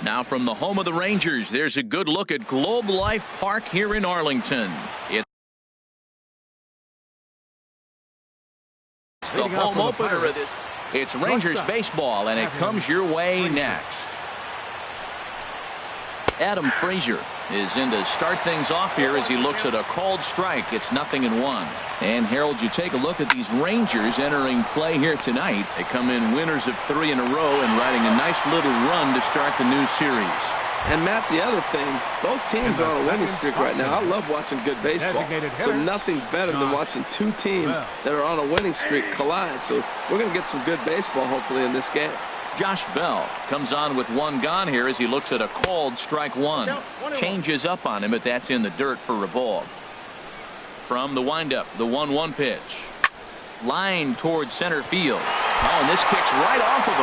Now from the home of the Rangers, there's a good look at Globe Life Park here in Arlington. It's the home opener of this. It's Rangers baseball, and it comes your way next. Adam Frazier is in to start things off here as he looks at a called strike. It's 0-1. And Harold, you take a look at these Rangers entering play here tonight. They come in winners of 3 in a row and riding a nice little run to start the new series. And Matt, the other thing, both teams are on a winning streak right now. I love watching good baseball. So nothing's better than watching two teams that are on a winning streak collide. So we're going to get some good baseball hopefully in this game. Josh Bell comes on with 1 gone here as he looks at a called strike 1. Changes up on him, but that's in the dirt for a ball. From the windup, the 1-1 pitch. Line towards center field. Oh, and this kicks right off of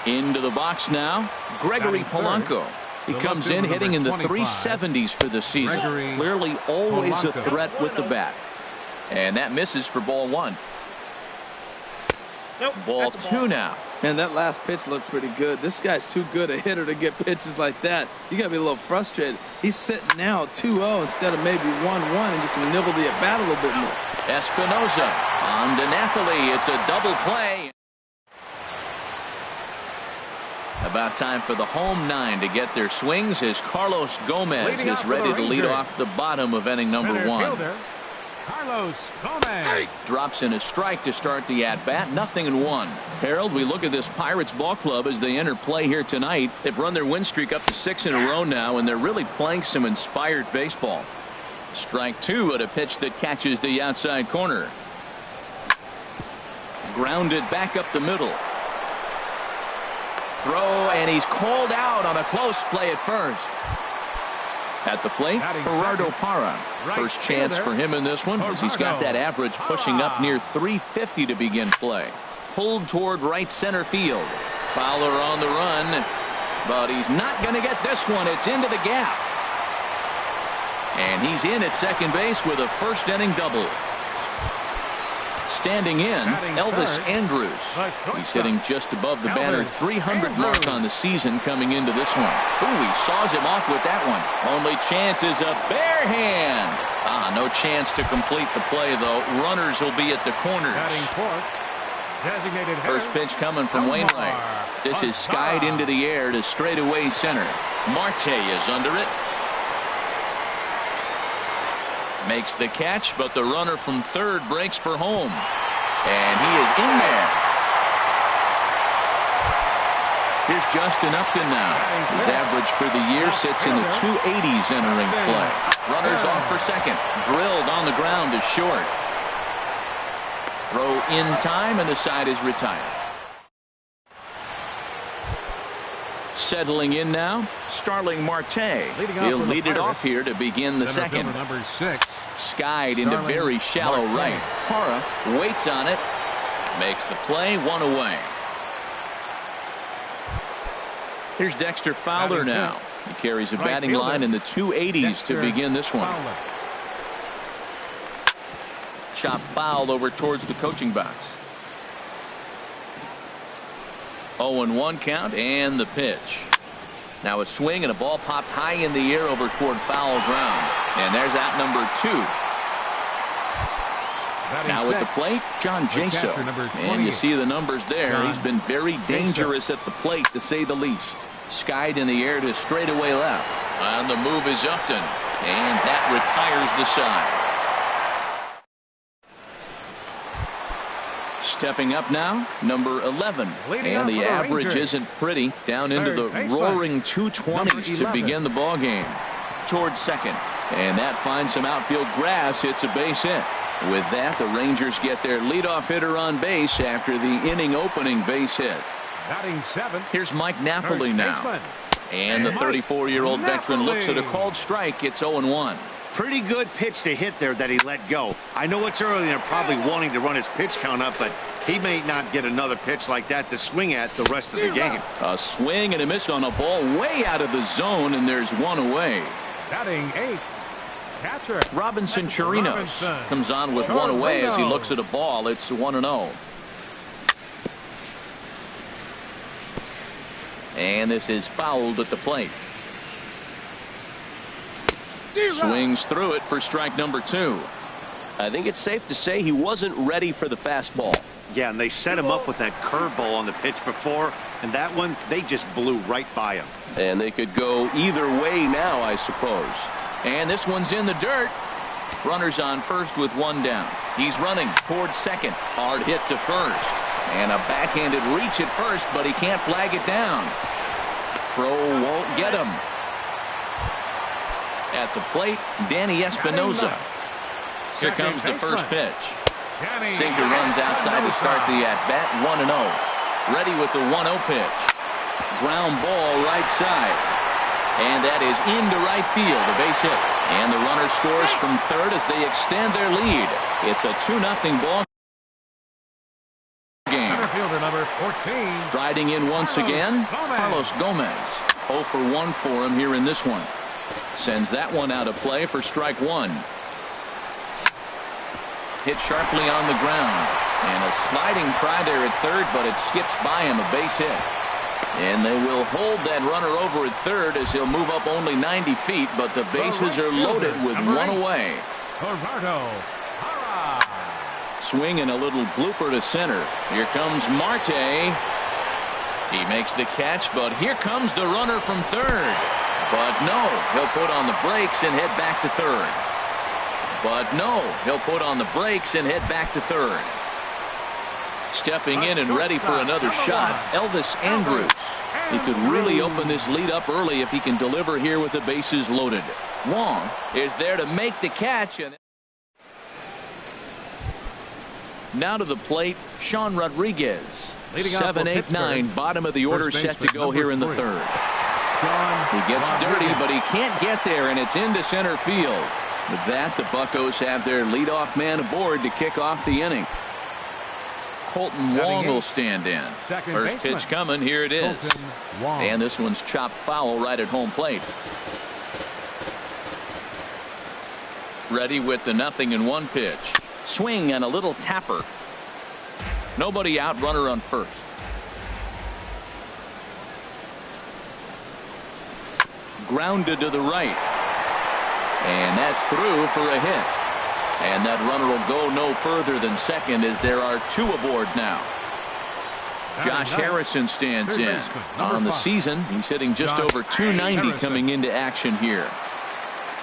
him. Into the box now, Gregory Polanco. He comes in hitting in the 370s for the season. Clearly always a threat with the bat. And that misses for ball 1. Ball 2 now. And that last pitch looked pretty good. This guy's too good a hitter to get pitches like that. You got to be a little frustrated. He's sitting now 2-0 instead of maybe 1-1, and you can nibble the at-bat a little bit more. Espinosa on to Nathalie. It's a double play. About time for the home 9 to get their swings as Carlos Gomez is ready to lead off the bottom of inning number 1. Carlos Gomez drops in a strike to start the at-bat. 0-1. Harold, we look at this Pirates ball club as they enter play here tonight. They've run their win streak up to 6 in a row now, and they're really playing some inspired baseball. Strike 2 at a pitch that catches the outside corner. Grounded back up the middle. Throw, and he's called out on a close play at first. At the plate, Gerardo Parra. First chance for him in this one as he's got that average pushing up near 350 to begin play. Pulled toward right center field. Fowler on the run, but he's not going to get this one. It's into the gap. And he's in at second base with a first inning double. Standing in, Elvis Andrews. He's hitting just above the banner 300 mark on the season coming into this one. Ooh, he saws him off with that one. Only chance is a bare hand. No chance to complete the play, though. Runners will be at the corners. First pitch coming from Wainwright. This is skied into the air to straightaway center. Marte is under it. Makes the catch, but the runner from third breaks for home. And he is in there. Here's Justin Upton now. His average for the year sits in the 280s entering play. Runners off for second. Drilled on the ground is short. Throw in time, and the side is retired. Settling in now, Starling Marte. He'll lead it off here to begin the second. Number 6. Skied into very shallow right. Parra waits on it. Makes the play, 1 away. Here's Dexter Fowler now. He carries a batting line in the 280s to begin this one. Chop foul over towards the coaching box. 0-1 count, and the pitch. Now a swing and a ball popped high in the air over toward foul ground. And there's out number 2. Now at the plate, John Jaso. And you see the numbers there. He's been very dangerous at the plate, to say the least. Skied in the air to straightaway left. And the move is Upton. And that retires the side. Stepping up now, number 11. And the average isn't pretty. Down into the roaring 220s to begin the ball game. Towards second. And that finds some outfield grass. It's a base hit. With that, the Rangers get their leadoff hitter on base after the inning opening base hit. Batting 7. Here's Mike Napoli now. And the 34-year-old veteran looks at a called strike. It's 0-1. Pretty good pitch to hit there that he let go. I know it's early and they're probably wanting to run his pitch count up, but he may not get another pitch like that to swing at the rest of the game. A swing and a miss on a ball way out of the zone, and there's 1 away. Batting 8. catcher. Robinson Chirinos comes on with one away as he looks at a ball. It's 1-0. And this is fouled at the plate. Swings through it for strike number 2. I think it's safe to say he wasn't ready for the fastball. Yeah, and they set him up with that curveball on the pitch before, and that one, they just blew right by him. And they could go either way now, I suppose. And this one's in the dirt. Runners on first with one down. He's running towards second. Hard hit to first. And a backhanded reach at first, but he can't flag it down. Throw won't get him. At the plate, Danny Espinosa. Here comes the first pitch. Sinker runs outside to start the at-bat, 1-0. Ready with the 1-0 pitch. Ground ball right side. And that is into right field, a base hit. And the runner scores from third as they extend their lead. It's a 2-0 ball game. Fielder number 14. Striding in once again, Carlos Gomez. 0 for 1 for him here in this one. Sends that one out of play for strike 1. Hit sharply on the ground. And a sliding try there at third, but it skips by him, a base hit. And they will hold that runner over at third as he'll move up only 90 feet, but the bases are loaded with one away. Swing and a little blooper to center. Here comes Marte. He makes the catch, but here comes the runner from third. But no, he'll put on the brakes and head back to third. But no, he'll put on the brakes and head back to third. Stepping in and ready for another shot, Elvis Andrus. He could really open this lead up early if he can deliver here with the bases loaded. Wong is there to make the catch. And now to the plate, Sean Rodriguez. 7, 8, 9, bottom of the order set to go here in the third. He gets dirty, but he can't get there, and it's into center field. With that, the Buccos have their leadoff man aboard to kick off the inning. Colton Wong will stand in. First pitch coming. Here it is. And this one's chopped foul right at home plate. Ready with the 0-1 pitch. Swing and a little tapper. Nobody out, runner on first. Grounded to the right. And that's through for a hit. And that runner will go no further than second as there are 2 aboard now. Josh Harrison stands in. On the season, he's hitting just over 290 coming into action here.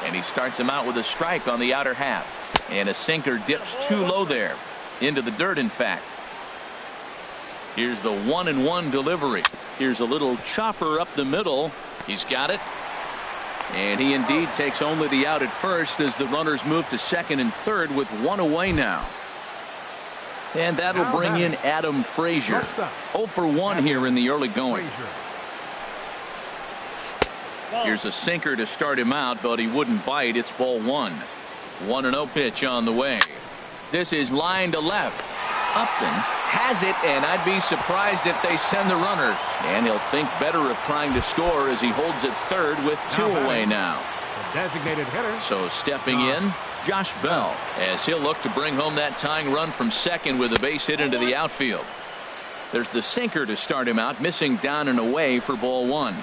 And he starts him out with a strike on the outer half. And a sinker dips too low there. Into the dirt, in fact. Here's the 1-1 delivery. Here's a little chopper up the middle. He's got it. And he indeed takes only the out at first as the runners move to second and third with 1 away now. And that'll bring in Adam Frazier. 0 for 1 here in the early going. Here's a sinker to start him out, but he wouldn't bite. It's ball 1. 1-0 pitch on the way. This is line to left. Upton has it, and I'd be surprised if they send the runner. And he'll think better of trying to score as he holds it third with 2 away now. Designated hitter. So stepping in, Josh Bell, as he'll look to bring home that tying run from second with a base hit into the outfield. There's the sinker to start him out, missing down and away for ball 1.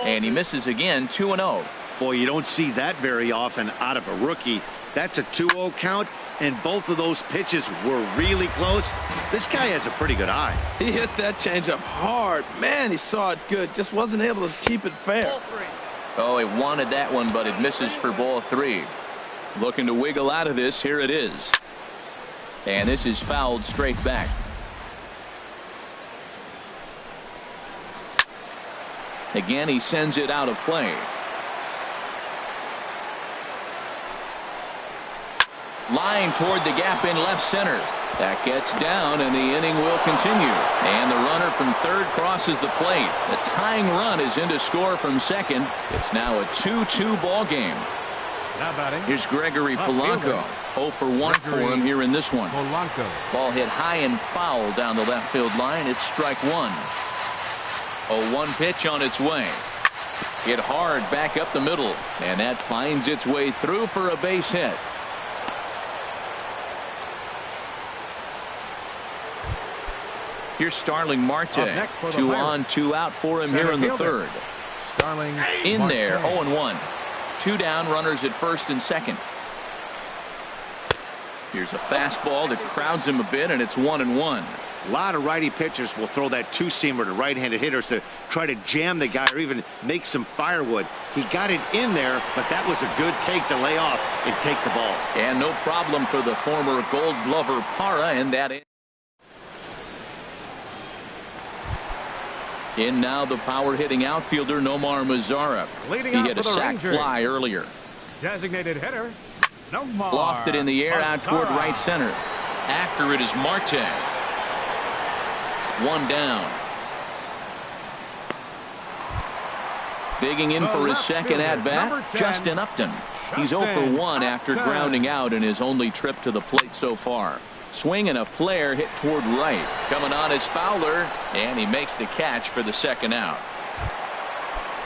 And he misses again, 2-0. Boy, you don't see that very often out of a rookie. That's a 2-0 count. And both of those pitches were really close. This guy has a pretty good eye. He hit that changeup hard. Man, he saw it good. Just wasn't able to keep it fair. Oh, he wanted that one, but it misses for ball 3. Looking to wiggle out of this. Here it is. And this is fouled straight back. Again, he sends it out of play. Line toward the gap in left center. That gets down, and the inning will continue. And the runner from third crosses the plate. The tying run is in to score from second. It's now a 2-2 ball game. Now batting. Here's Gregory Polanco. 0 for 1 for him here in this one. Polanco. Ball hit high and foul down the left field line. It's strike 1. 0-1 pitch on its way. Hit hard back up the middle, and that finds its way through for a base hit. Here's Starling Marte. 2 on, 2 out for him here in the third. Starling in Marte. there, 0-1. 2 down, runners at first and second. Here's a fastball that crowds him a bit, and it's 1-1. A lot of righty pitchers will throw that two-seamer to right-handed hitters to try to jam the guy or even make some firewood. He got it in there, but that was a good take to lay off and take the ball. And no problem for the former Gold Glover Parra, and that is. In now the power-hitting outfielder Nomar Mazara. Leading he out hit a for the sac Rangers. fly earlier. Designated hitter, Nomar Lofted in the air out toward Mazara. right center. After it is Marte. 1 down. Digging in for his second at-bat, Justin Upton. He's 0 for 1 after grounding out in his only trip to the plate so far. Swing and a flare hit toward right. Coming on is Fowler, and he makes the catch for the second out.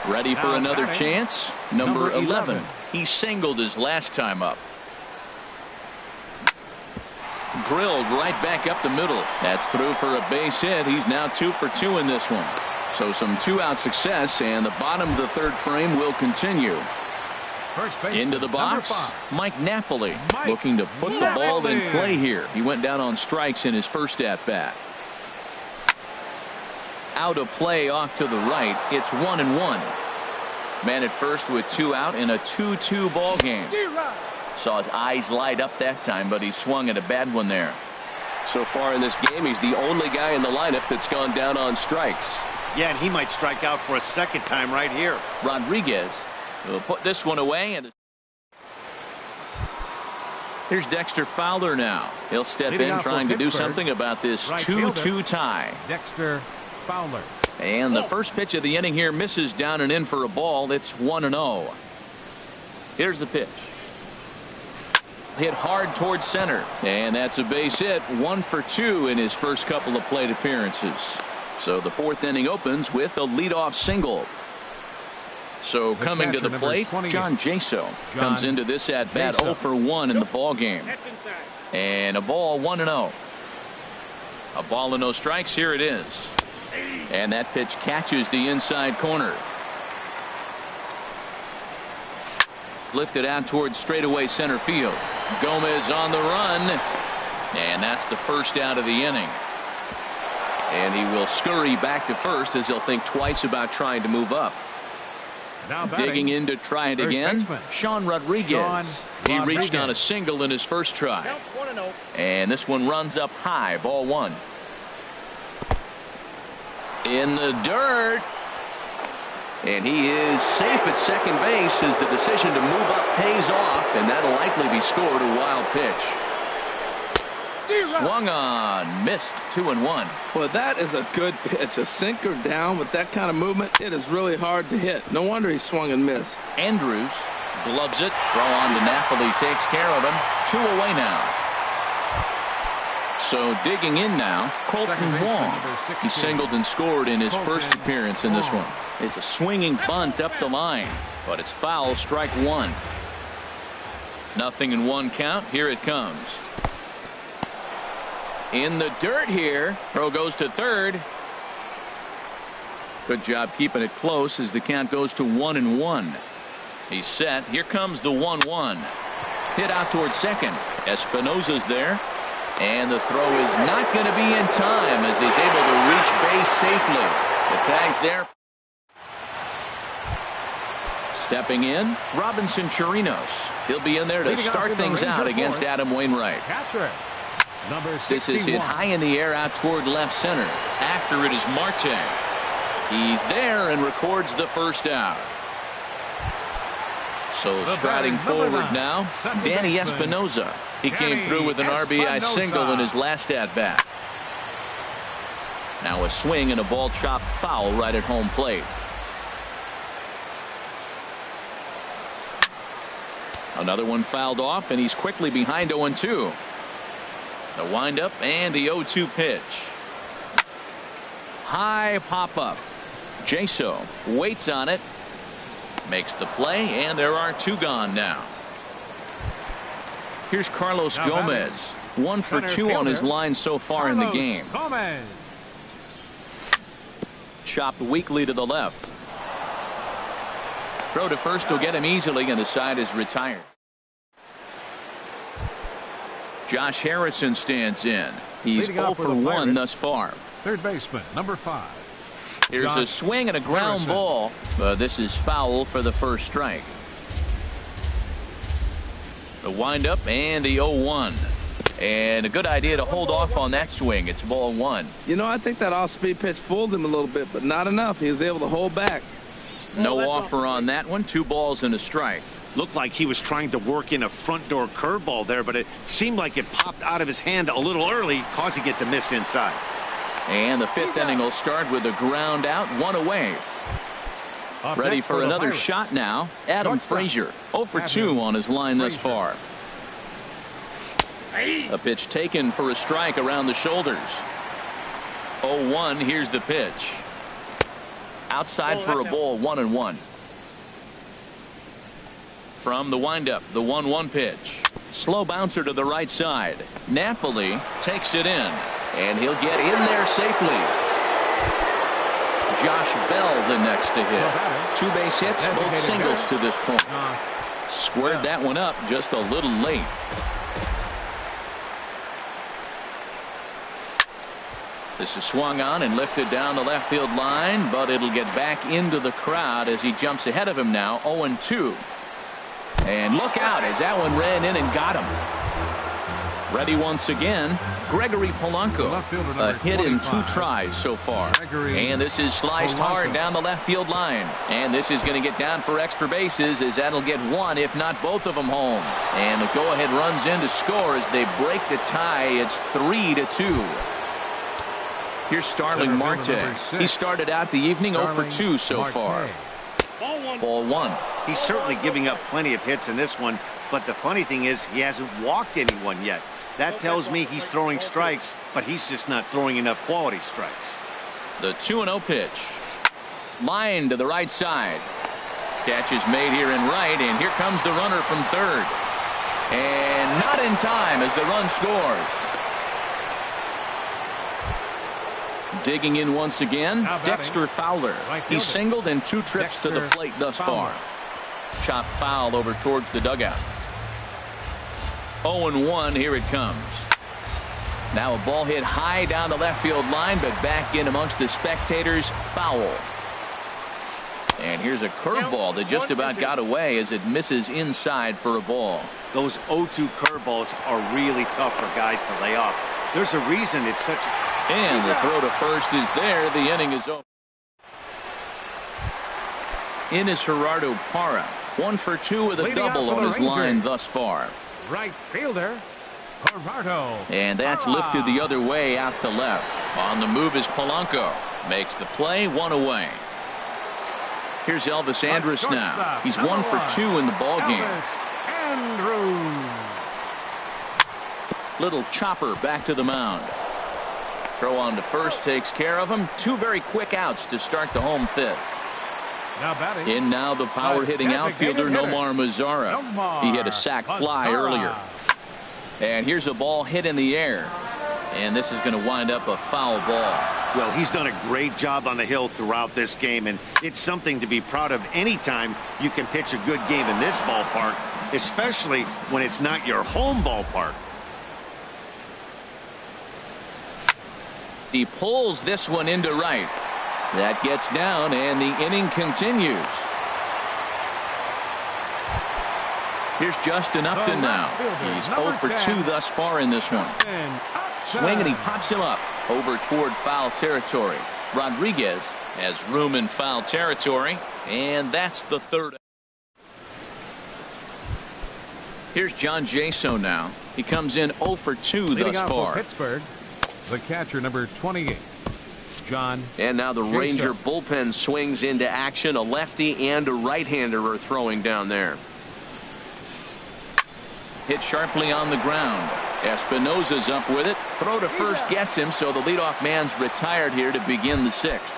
Ready for another chance? Number 11. He singled his last time up. Drilled right back up the middle. That's through for a base hit. He's now 2 for 2 in this one. So some 2-out success, and the bottom of the third frame will continue. Into the box, Mike Napoli looking to put the ball in play here. He went down on strikes in his first at-bat. Out of play off to the right. It's 1-1. Man at first with 2 out in a 2-2 ball game. Saw his eyes light up that time, but he swung at a bad one there. So far in this game, he's the only guy in the lineup that's gone down on strikes. Yeah, and he might strike out for a second time right here. Rodriguez will put this one away, and here's Dexter Fowler now. He'll step in trying to do something about this 2-2 tie. Dexter Fowler. And the first pitch of the inning here misses down and in for a ball. It's 1-0. Here's the pitch. Hit hard towards center, and that's a base hit. 1 for 2 in his first couple of plate appearances. So the fourth inning opens with a leadoff single. So coming to the plate, John Jaso comes into this at bat 0 for 1 in the ball game. And a ball 1-0. A ball and no strikes. Here it is. And that pitch catches the inside corner. Lifted out towards straightaway center field. Gomez on the run, and that's the first out of the inning. And he will scurry back to first as he'll think twice about trying to move up. Now Digging in to try it again, Sean Rodriguez. He reached on a single in his first try. And this one runs up high, ball 1. In the dirt. And he is safe at second base as the decision to move up pays off, and that'll likely be scored. A wild pitch. Swung on, missed. 2-1. Well, that is a good pitch. A sinker down with that kind of movement, it is really hard to hit. No wonder he swung and missed. Andrews gloves it. Throw on to Napoli takes care of him. 2 away now. So digging in now, Colton Wong. He singled and scored in his first appearance in this one. It's a swinging bunt up the line, but it's foul, strike 1. 0-1 count. Here it comes. In the dirt here. Throw goes to third. Good job keeping it close as the count goes to 1-1. He's set. Here comes the 1-1. Hit out towards second. Espinosa's there. And the throw is not going to be in time as he's able to reach base safely. The tag's there. Stepping in, Robinson Chirinos. He'll be in there to start things out against Adam Wainwright. This is hit high in the air out toward left center. After it is Marte. He's there and records the first out. So striding forward now, Danny Espinosa. He came through with an RBI single in his last at-bat. Now a swing and a ball chopped foul right at home plate. Another one fouled off, and he's quickly behind 0-2. The windup and the 0-2 pitch. High pop up. Jaso waits on it. Makes the play, and there are 2 gone now. Here's Carlos Gomez. 1 for 2 on his line so far in the game. Gomez. Chopped weakly to the left. Throw to first will get him easily, and the side is retired. Josh Harrison stands in. He's 0 for 1 thus far. Third baseman, number 5. Here's a swing and a ground ball, but this is foul for the first strike. The windup and the 0-1. And a good idea to hold off on that swing. It's ball 1. You know, I think that off-speed pitch fooled him a little bit, but not enough. He was able to hold back. No offer on that one. 2 balls and a strike. Looked like he was trying to work in a front door curveball there, but it seemed like it popped out of his hand a little early, causing it to miss inside. And the 5th inning will start with a ground out, 1 away. Ready for another shot now. Adam Frazier, 0 for 2 on his line thus far. A pitch taken for a strike around the shoulders. 0-1. Here's the pitch. Outside for a ball, 1-1. From the windup, the 1-1 pitch. Slow bouncer to the right side. Napoli takes it in, and he'll get in there safely. Josh Bell the next to hit. 2 base hits, both singles to this point. Squared that one up just a little late. This is swung on and lifted down the left field line, but it'll get back into the crowd as he jumps ahead of him now. 0-2. And look out as that one ran in and got him. Ready once again, Gregory Polanco. A hit in 2 tries so far. And this is sliced hard down the left field line. And this is going to get down for extra bases as that'll get 1, if not both of them home. And the go-ahead runs in to score as they break the tie. It's 3-2. Here's Starling Marte. He started out the evening 0 for 2 so far. Ball 1. He's certainly giving up plenty of hits in this one, but the funny thing is he hasn't walked anyone yet. That tells me he's throwing strikes, but he's just not throwing enough quality strikes. The 2-0 pitch. Line to the right side. Catch is made here in right, and here comes the runner from third. And not in time as the run scores. Digging in once again, Dexter Fowler. He's singled in 2 trips to the plate thus far. Chopped foul over towards the dugout. 0-1, here it comes. Now a ball hit high down the left field line, but back in amongst the spectators, foul. And here's a curveball that just about got away as it misses inside for a ball. Those 0-2 curveballs are really tough for guys to lay off. There's a reason it's such. And the throw to first is there. The inning is over. In is Gerardo Parra. 1 for 2 with a double on his line thus far. Right fielder, Gerardo. And that's lifted the other way out to left. On the move is Polanco. Makes the play, 1 away. Here's Elvis Andrus now. He's 1 for 2 in the ballgame. Little chopper back to the mound. Throw on to first takes care of him. 2 very quick outs to start the home 5th. In now the power-hitting outfielder Nomar Mazara. He hit a sac fly earlier. And here's a ball hit in the air. And this is going to wind up a foul ball. Well, he's done a great job on the hill throughout this game, and it's something to be proud of anytime you can pitch a good game in this ballpark, especially when it's not your home ballpark. He pulls this one into right. That gets down, and the inning continues. Here's Justin Upton now. He's 0 for 2 thus far in this one. Swing, and he pops him up over toward foul territory. Rodriguez has room in foul territory, and that's the 3rd. Here's John Jaso now. He comes in 0 for 2 thus far. Pittsburgh, the catcher, number 28. John. And now the Ranger bullpen swings into action. A lefty and a right-hander are throwing down there. Hit sharply on the ground. Espinosa's up with it. Throw to first gets him, so the leadoff man's retired here to begin the 6th.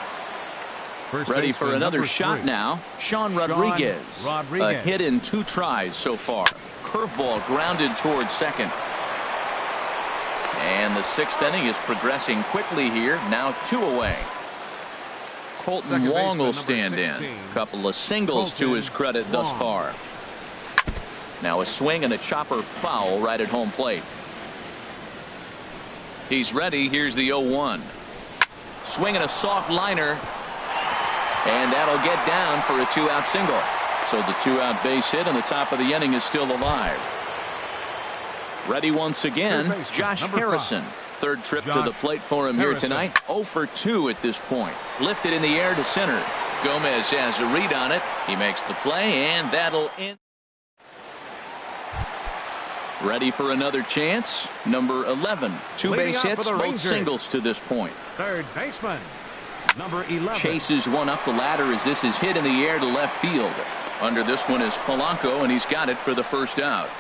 Ready for another shot 3. now. Sean Rodriguez. A hit in 2 tries so far. Curveball grounded towards second. And the 6th inning is progressing quickly here. Now 2 away. Colton Wong will stand in. Couple of singles to his credit thus far. Now a swing and a chopper foul right at home plate. He's ready. Here's the 0-1. Swing and a soft liner. And that'll get down for a 2-out single. So the 2-out base hit on the top of the inning is still alive. Ready once again, Josh Harrison. 3rd trip to the plate for him here tonight. 0 for 2 at this point. Lifted in the air to center. Gomez has a read on it. He makes the play, and that'll end. Ready for another chance. Number 11. 2 base hits, both singles to this point. 3rd baseman, number 11. Chases one up the ladder as this is hit in the air to left field. Under this one is Polanco, and he's got it for the 1st out.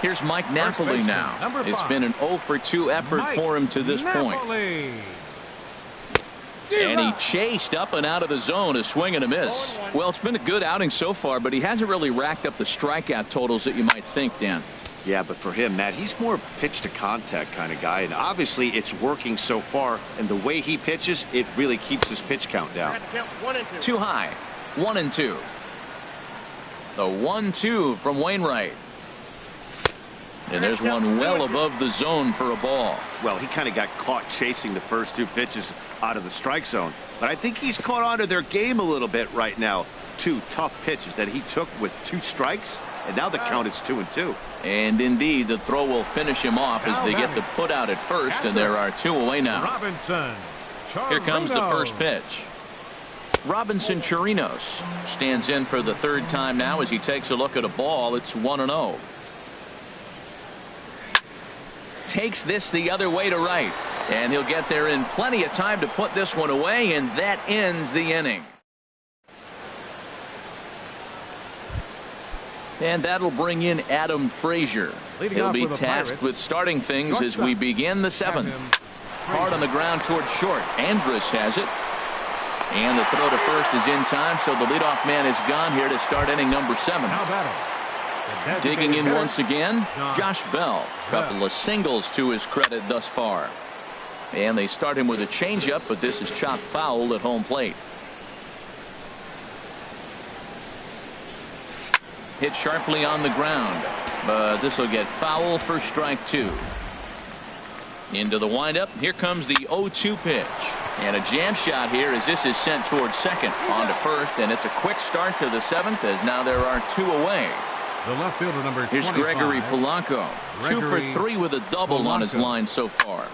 Here's Mike Napoli now. It's been an 0 for 2 effort for him to this point. And he chased up and out of the zone, a swing and a miss. Well, it's been a good outing so far, but he hasn't really racked up the strikeout totals that you might think, Dan. Yeah, but for him, Matt, he's more of a pitch to contact kind of guy, and obviously it's working so far, and the way he pitches, it really keeps his pitch count down. Too high. 1-2. The 1-2 from Wainwright. And there's one well above the zone for a ball. Well, he kind of got caught chasing the first 2 pitches out of the strike zone. But I think he's caught on to their game a little bit right now. 2 tough pitches that he took with 2 strikes, and now the count is 2-2. And indeed, the throw will finish him off as they get the put out at first, and there are 2 away now. Here comes the first pitch. Robinson Chirinos stands in for the 3rd time now as he takes a look at a ball. It's 1-0. Takes this the other way to right, and he'll get there in plenty of time to put this one away, and that ends the inning. And that'll bring in Adam Frazier. He'll be tasked with starting things as we begin the 7th. Hard on the ground towards short. Andrus has it. And the throw to first is in time, so the leadoff man is gone here to start inning number 7. Digging in once again, Josh Bell. Couple of singles to his credit thus far. And they start him with a changeup, but this is chopped foul at home plate. Hit sharply on the ground, but this will get foul for strike 2. Into the windup. Here comes the 0-2 pitch. And a jam shot here as this is sent towards second. On to first, and it's a quick start to the 7th as now there are 2 away. The left fielder number 25. Here's Gregory Polanco. 2 for 3 with a double on his line so far.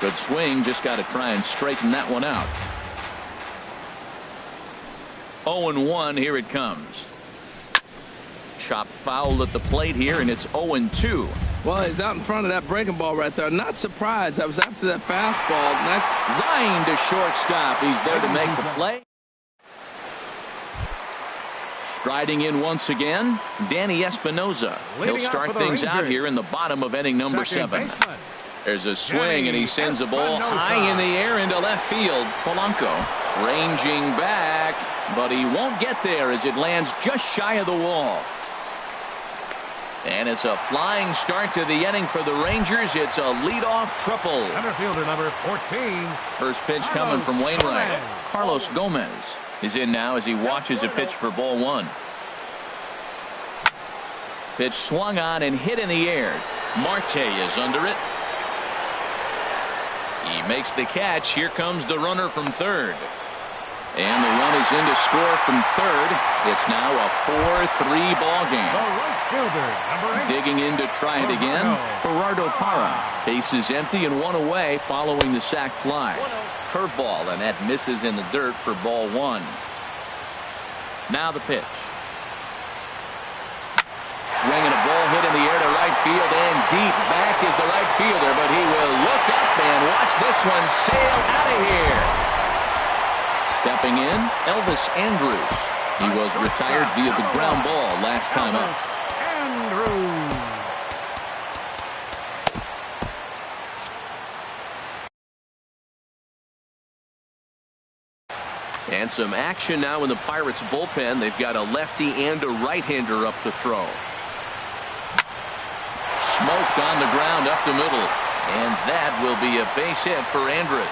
Good swing. Just got to try and straighten that one out. 0-1. Here it comes. Chopped foul at the plate here, and it's 0-2. Well, he's out in front of that breaking ball right there. Not surprised. I was after that fastball. Nice line to shortstop. He's there to make the play. Striding in once again, Danny Espinoza. He'll start things out here in the bottom of inning number 7. There's a swing, and he sends a ball high in the air into left field. Polanco ranging back, but he won't get there as it lands just shy of the wall. And it's a flying start to the inning for the Rangers. It's a leadoff triple. Center fielder number 14. First pitch coming from Wainwright. Carlos Gomez is in now as he watches a pitch for ball 1. Pitch swung on and hit in the air. Marte is under it. He makes the catch. Here comes the runner from third. And the run is in to score from third. It's now a 4-3 ball game. The right fielder, number 8. Digging in to try it again. Gerardo Parra. Bases empty and 1 away following the sac fly. Curveball, and that misses in the dirt for ball 1. Now the pitch. Swinging a ball hit in the air to right field, and deep back is the right fielder, but he will look up and watch this one sail out of here. Stepping in, Elvis Andrus. He was retired via the ground ball last time up. And some action now in the Pirates bullpen. They've got a lefty and a right-hander up to throw. Smoked on the ground up the middle. And that will be a base hit for Andrus.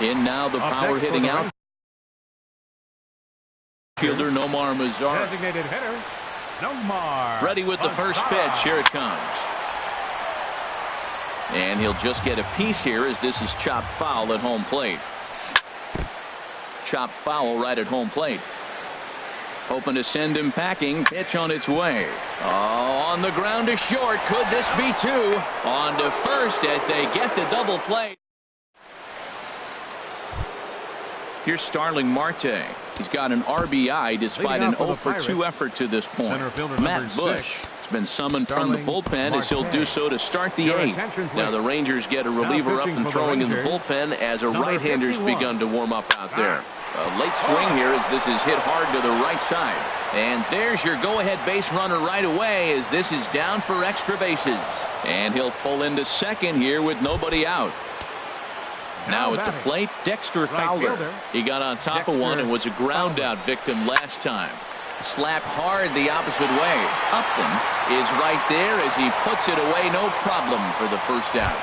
In now the power hitting out. Fielder Nomar Mazar. Designated hitter, Nomar. Ready with the first pitch. Here it comes. And he'll just get a piece here as this is chopped foul at home plate. Chopped foul right at home plate. Hoping to send him packing. Pitch on its way. Oh, on the ground to short. Could this be two? On to first as they get the double play. Here's Starling Marte. He's got an RBI despite an 0-for-2 effort to this point. Matt Bush has been summoned from the bullpen as he'll do so to start the eighth. Now the Rangers get a reliever up and throwing in the bullpen as a right-hander's begun to warm up out there. A late swing here as this is hit hard to the right side. And there's your go-ahead base runner right away as this is down for extra bases. And he'll pull into second here with nobody out. Now at the plate, Dexter Fowler. He got on top of one and was a ground out victim last time. Slapped hard the opposite way. Upton is right there as he puts it away, no problem for the first out.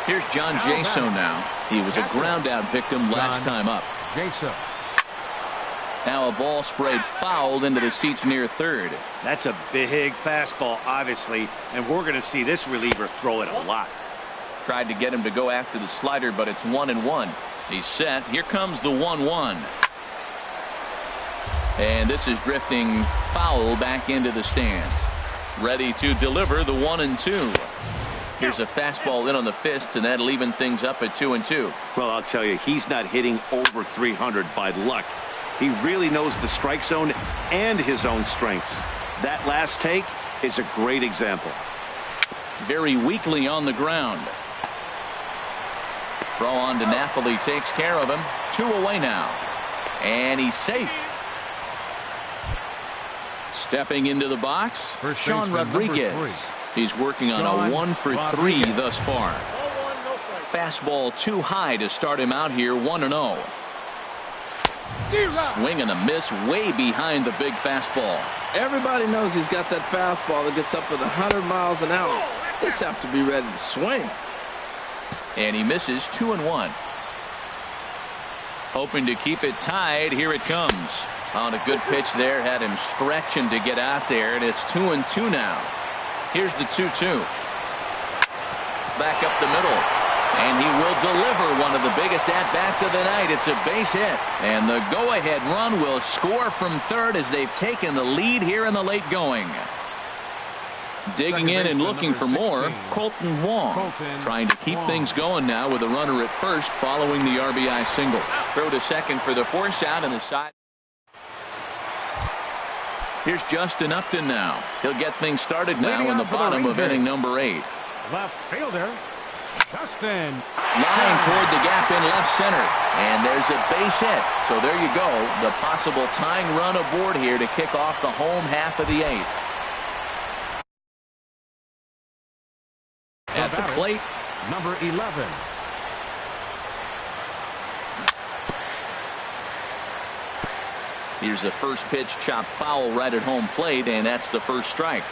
Here's John Jaso now. He was a ground out victim last time up. Now a ball sprayed fouled into the seats near third. That's a big fastball, obviously, and we're going to see this reliever throw it a lot. Tried to get him to go after the slider, but it's 1-1. He's set. Here comes the 1-1. And this is drifting foul back into the stands. Ready to deliver the 1-2. Here's a fastball in on the fists, and that'll even things up at 2-2. Well, I'll tell you, he's not hitting over 300 by luck. He really knows the strike zone and his own strengths. That last take is a great example. Very weakly on the ground. Throw on to Napoli takes care of him. 2 away now. And he's safe. Stepping into the box, Sean Rodriguez. He's working on a 1-for-3 thus far. Fastball too high to start him out here 1-0. Swing and a miss way behind the big fastball. Everybody knows he's got that fastball that gets up to the 100 miles an hour. Just have to be ready to swing. And he misses 2-1. Hoping to keep it tied. Here it comes. On a good pitch there. Had him stretching to get out there. And it's 2-2 now. Here's the 2-2. Back up the middle. And he will deliver one of the biggest at-bats of the night. It's a base hit. And the go-ahead run will score from third as they've taken the lead here in the late going. Digging in and looking for more, Colton Wong. Trying to keep things going now with a runner at first following the RBI single. Throw to second for the force out on the side. Here's Justin Upton now. He'll get things started now in the bottom of inning number 8. Left fielder, Justin. Line toward the gap in left center. And there's a base hit. So there you go. The possible tying run aboard here to kick off the home half of the 8th. At the plate, number 11. Here's the first pitch chopped foul right at home plate, and that's the first strike.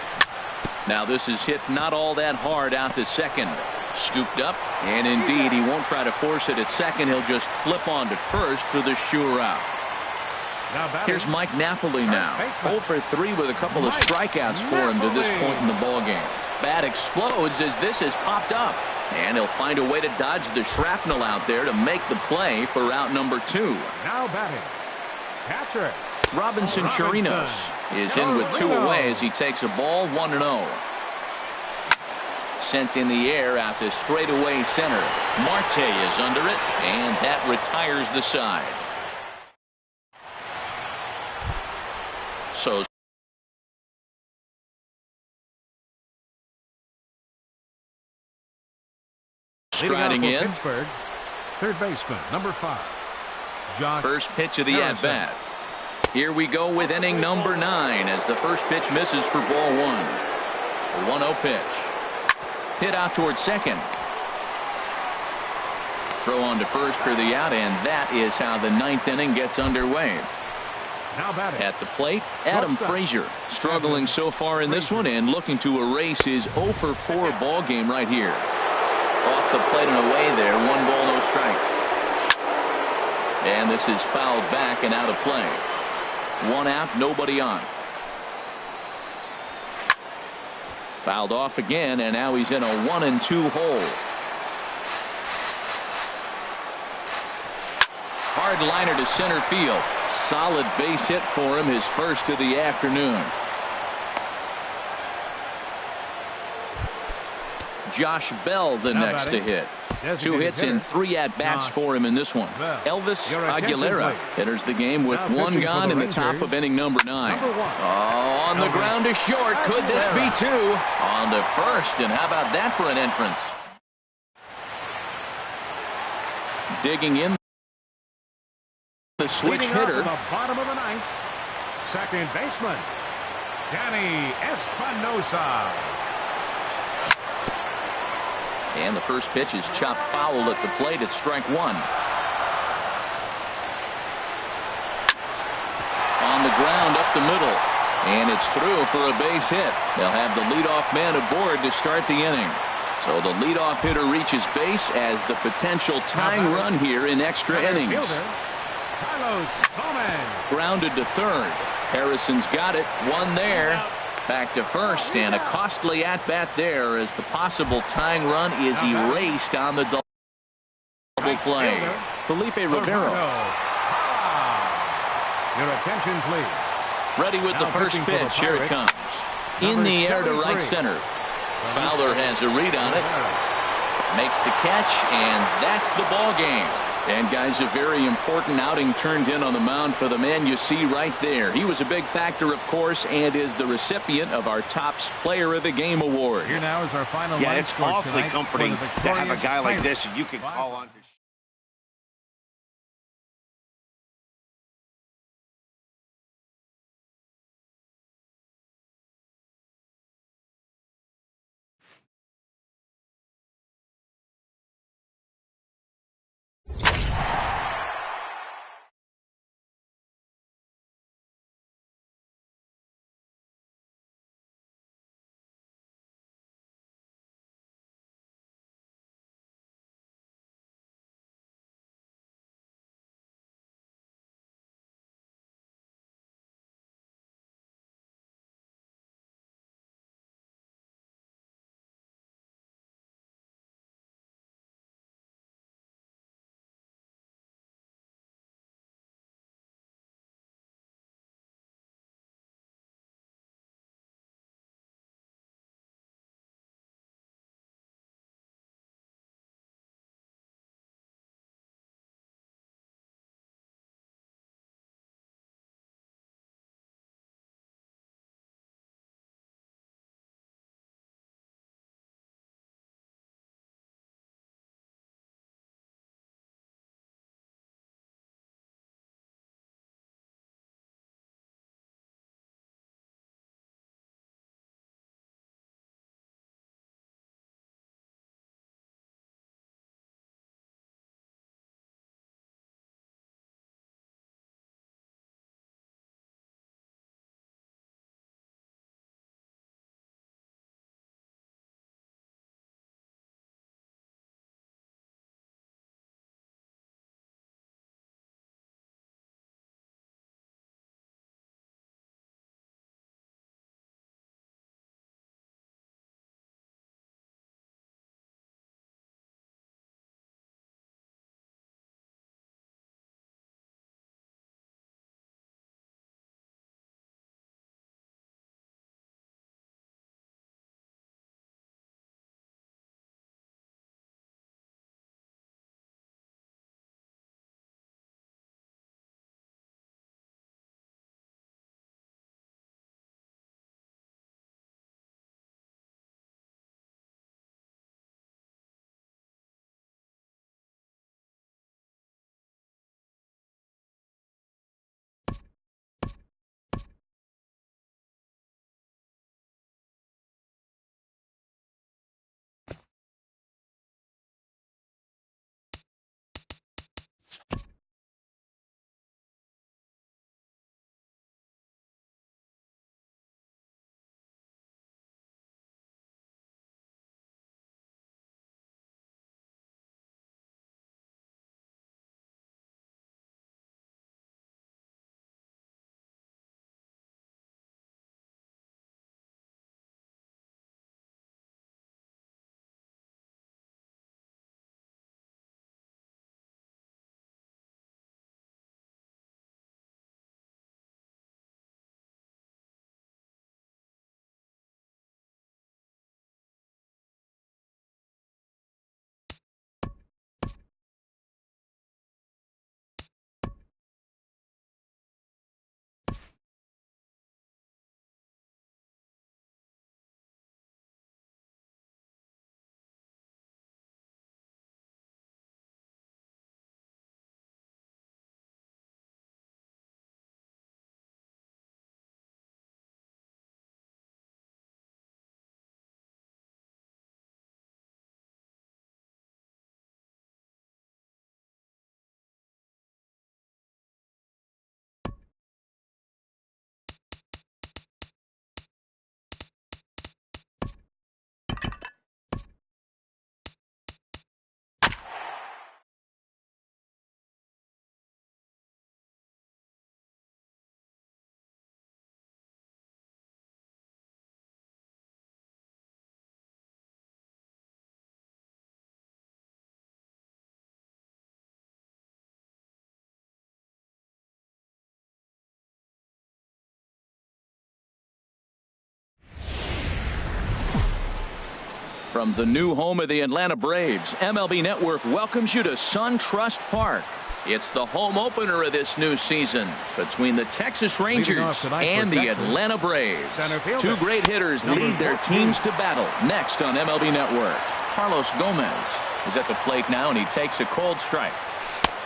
Now this is hit not all that hard out to second. Scooped up, and indeed he won't try to force it at second. He'll just flip on to first for the sure out. Here's Mike Napoli now. 0-for-3 with a couple of strikeouts for him to this point in the ballgame. Bat explodes as this has popped up. And he'll find a way to dodge the shrapnel out there to make the play for out number 2. Now batting, catcher. Robinson Chirinos is in with 2 away as he takes a ball 1-0. Sent in the air out to straightaway center. Marte is under it, and that retires the side. So striding in. Pittsburgh, third baseman, number 5. Josh First pitch of the at-bat. Here we go with inning number 9 as the first pitch misses for ball 1. A 1-0 pitch. Hit out towards second. Throw on to first for the out, and that is how the ninth inning gets underway. At the plate, Adam Frazier, struggling so far in this one and looking to erase his 0 for 4 ball game right here. Off the plate and away there, 1 ball, no strikes. And this is fouled back and out of play. 1 out, nobody on. Fouled off again, and now he's in a 1-2 hole. Hard liner to center field. Solid base hit for him, his first of the afternoon. Josh Bell the next to hit. 2 hits and 3 at-bats for him in this one. Elvis Aguilera enters the game with 1 gone in the top of inning number 9. Oh, on the ground to short. Could this be 2? On the first, and how about that for an entrance? Digging in the switch hitter. The bottom of the 9th. Second baseman, Danny Espinosa. And the first pitch is chopped foul at the plate at strike 1. On the ground up the middle. And it's through for a base hit. They'll have the leadoff man aboard to start the inning. So the leadoff hitter reaches base as the potential tying run here in extra innings. Grounded to third. Harrison's got it. 1 there. Back to first, and a costly at-bat there as the possible tying run is erased on the double play. Felipe Rivero. Your attention, please. Ready with the first pitch. Here it comes. In the air to right center. Fowler has a read on it. Makes the catch, and that's the ball game. And guys, a very important outing turned in on the mound for the man you see right there. He was a big factor, of course, and is the recipient of our Topps Player of the Game award. Here now is our final. Yeah, it's awfully comforting to have a guy like this and you can call on to. From the new home of the Atlanta Braves, MLB Network welcomes you to SunTrust Park. It's the home opener of this new season between the Texas Rangers and the Atlanta Braves. Two great hitters lead their teams to battle. Next on MLB Network, Carlos Gomez is at the plate now, and he takes a cold strike.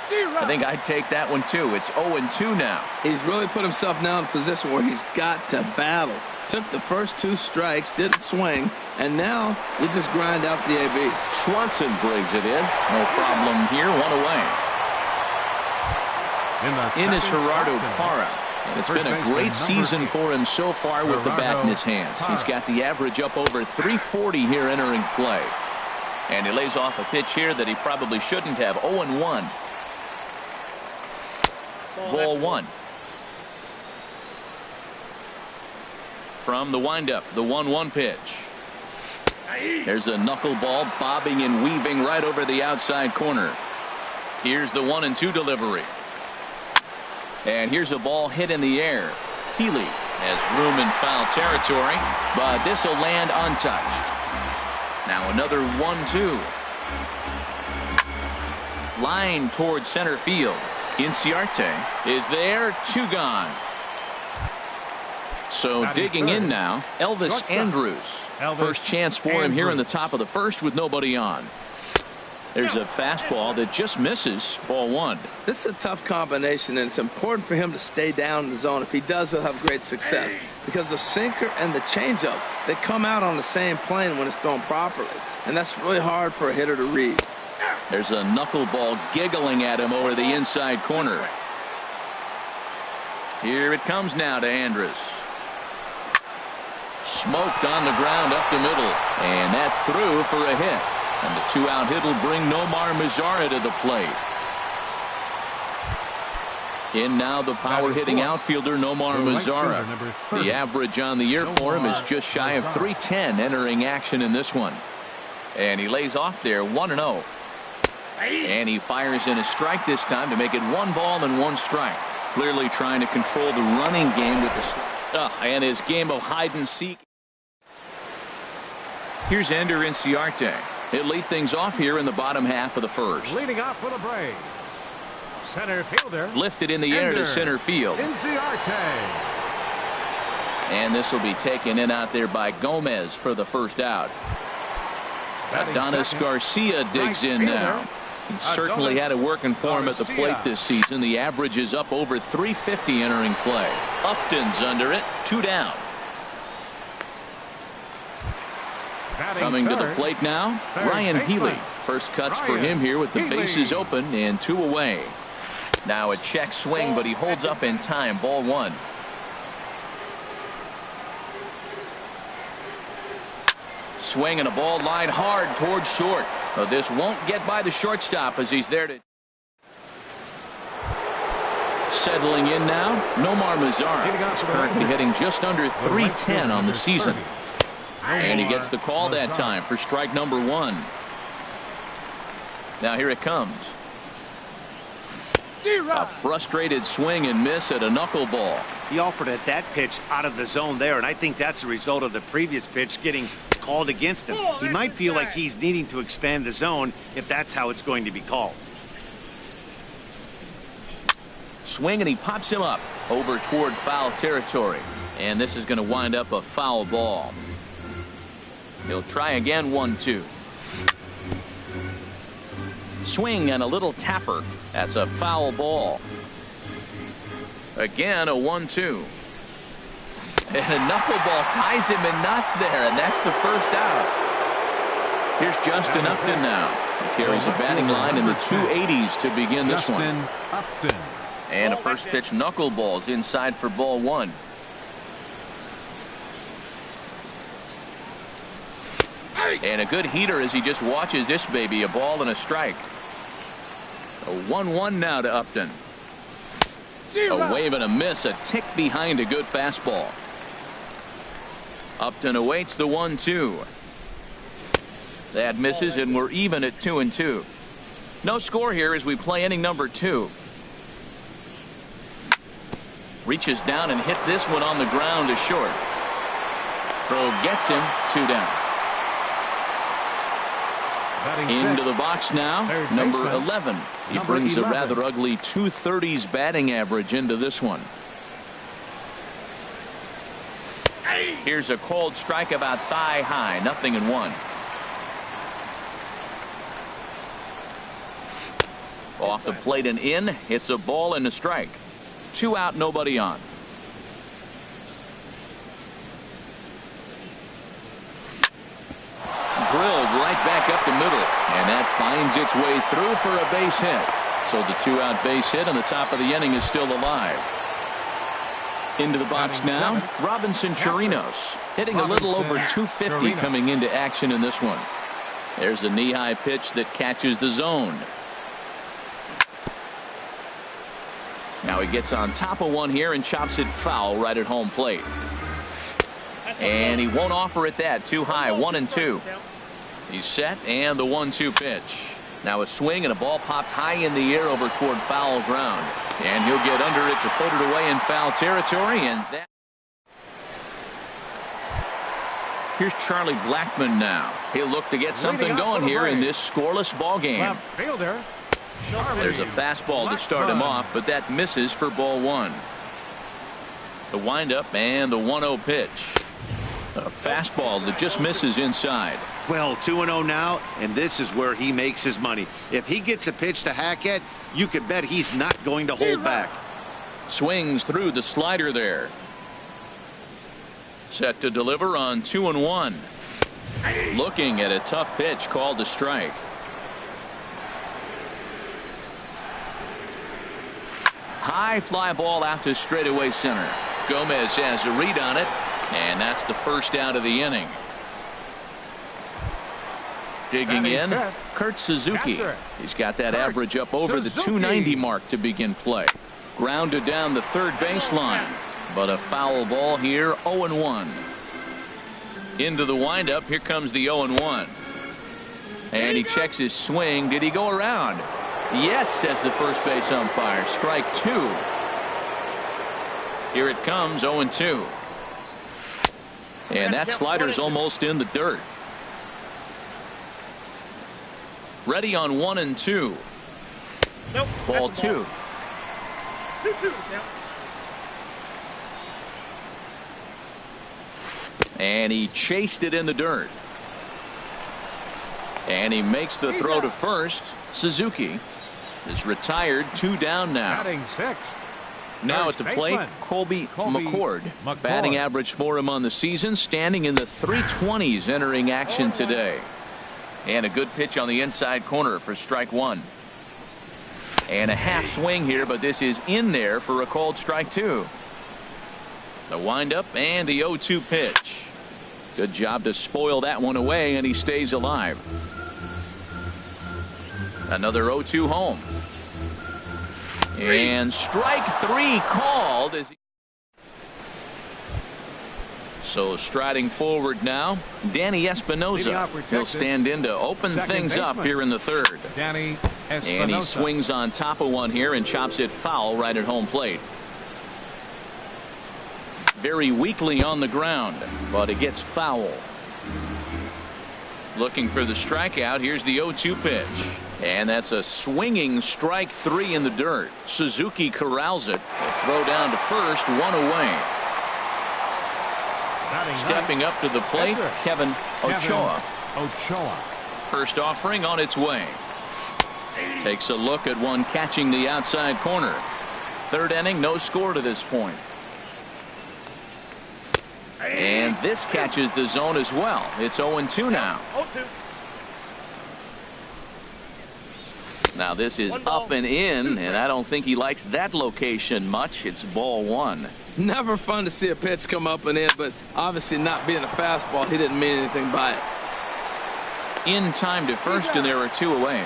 I think I'd take that one too. It's 0-2 now. He's really put himself now in a position where he's got to battle. Took the first 2 strikes, didn't swing, and now you just grind out the AB. Swanson brings it in. No problem here. 1 away. In is Gerardo Parra. And it's been a great season for him so far with the bat in his hands. He's got the average up over 340 here entering play. And he lays off a pitch here that he probably shouldn't have. 0-1. Ball 1. From the windup, the 1-1 pitch. There's a knuckleball bobbing and weaving right over the outside corner. Here's the 1-2 delivery. And here's a ball hit in the air. Healy has room in foul territory, but this will land untouched. Now another 1-2. Line towards center field. Inciarte is there. 2 gone. So digging in now, Elvis Andrus. First chance for him here in the top of the first with nobody on. There's a fastball that just misses. Ball 1. This is a tough combination, and it's important for him to stay down in the zone. If he does, he'll have great success, because the sinker and the changeup, they come out on the same plane when it's thrown properly, and that's really hard for a hitter to read. There's a knuckleball giggling at him over the inside corner. Here it comes now to Andrus. Smoked on the ground up the middle, and that's through for a hit. And the 2-out hit will bring Nomar Mazara to the plate. In now the power hitting outfielder Nomar Mazara. The average on the year for him is just shy of 310 entering action in this one. And he lays off there 1-0. And he fires in a strike this time to make it 1 ball and 1 strike. Clearly trying to control the running game with the and his game of hide and seek. Here's Ender Inciarte. He'll lead things off here in the bottom half of the first. Leading off for the Braves, center fielder. Lifted in the air to center field. Inciarte. And this will be taken in out there by Gomez for the first out. Adonis Garcia digs in now. He certainly had it working for him at the plate this season. The average is up over 350 entering play. Upton's under it. 2 down. Coming to the plate now, Ryan Healy. First cuts for him here with the bases open and 2 away. Now a check swing, but he holds up in time. Ball 1. Swing and a ball line hard towards short. But this won't get by the shortstop as he's there to. Settling in now, Nomar Mazara is currently hitting just under 310 on the season. And he gets the call that time for strike number 1. Now here it comes. A frustrated swing and miss at a knuckleball. He offered at that pitch out of the zone there, and I think that's a result of the previous pitch getting called against him. He might feel like he's needing to expand the zone if that's how it's going to be called. Swing, and he pops him up over toward foul territory. And this is going to wind up a foul ball. He'll try again. 1-2. Swing and a little tapper. That's a foul ball. Again a 1-2. And a knuckleball ties him in knots there, and that's the first out. Here's Justin Upton now. He carries a batting line in the 280s to begin this one. And a first pitch knuckleball is inside for ball 1. And a good heater as he just watches this baby. A ball and a strike. A 1-1 now to Upton. A wave and a miss. A tick behind a good fastball. Upton awaits the 1-2. That misses, and we're even at 2-2. No score here as we play inning number 2. Reaches down and hits this one on the ground to short. Throw gets him. 2 down. Into the box now, number 11. He brings a rather ugly 230s batting average into this one. Here's a cold strike about thigh high, 0-1. Off the plate and in. It's a ball and a strike. 2 out, nobody on. Drilled right back up the middle, and that finds its way through for a base hit. So the 2-out base hit on the top of the inning is still alive. Into the box now, Robinson Chirinos, hitting a little over 250 coming into action in this one. There's a knee-high pitch that catches the zone. Now he gets on top of one here and chops it foul right at home plate. And he won't offer it that. Too high, 1-2. He's set, and the 1-2 pitch. Now a swing and a ball popped high in the air over toward foul ground. And he'll get under it to put it away in foul territory. And that. Here's Charlie Blackmon now. He'll look to get something going here in this scoreless ball game. There's a fastball to start him off, but that misses for ball 1. The windup and the 1-0 pitch. A fastball that just misses inside. Well, 2-0 now, and this is where he makes his money. If he gets a pitch to hack at, you can bet he's not going to hold back. Swings through the slider there. Set to deliver on 2-1. Looking at a tough pitch called a strike. High fly ball out to straightaway center. Gomez has a read on it, and that's the first out of the inning. Digging in, Kurt Suzuki. He's got that average up over the 290 mark to begin play. Grounded down the third baseline, but a foul ball here, 0-1. Into the windup, here comes the 0-1. And he checks his swing. Did he go around? Yes, says the first base umpire. Strike 2. Here it comes, 0-2. And that slider's almost in the dirt. Ready on 1-2. Nope. Ball 2. 2-2. And he chased it in the dirt. And he makes the throw to first. Suzuki is retired, 2 down now. Batting 6. Now at the plate, Colby McCord. Batting average for him on the season, standing in the 320s entering action today. And a good pitch on the inside corner for strike 1. And a half swing here, but this is in there for a called strike 2. The windup and the 0-2 pitch. Good job to spoil that one away, and he stays alive. Another 0-2 home. And strike 3 called as he. So striding forward now, Danny Espinosa. He'll stand in to open things up here in the third. Danny Espinosa. And he swings on top of one here and chops it foul right at home plate. Very weakly on the ground, but it gets foul. Looking for the strikeout. Here's the 0-2 pitch. And that's a swinging strike 3 in the dirt. Suzuki corrals it. A throw down to first, 1 away. Stepping up to the plate, Kevin Ochoa. First offering on its way. Takes a look at one catching the outside corner. Third inning, no score to this point. And this catches the zone as well. It's 0-2 now. Now this is up and in, and I don't think he likes that location much. It's ball 1. Never fun to see a pitch come up and in, but obviously not being a fastball, he didn't mean anything by it. In time to first, and there are 2 away.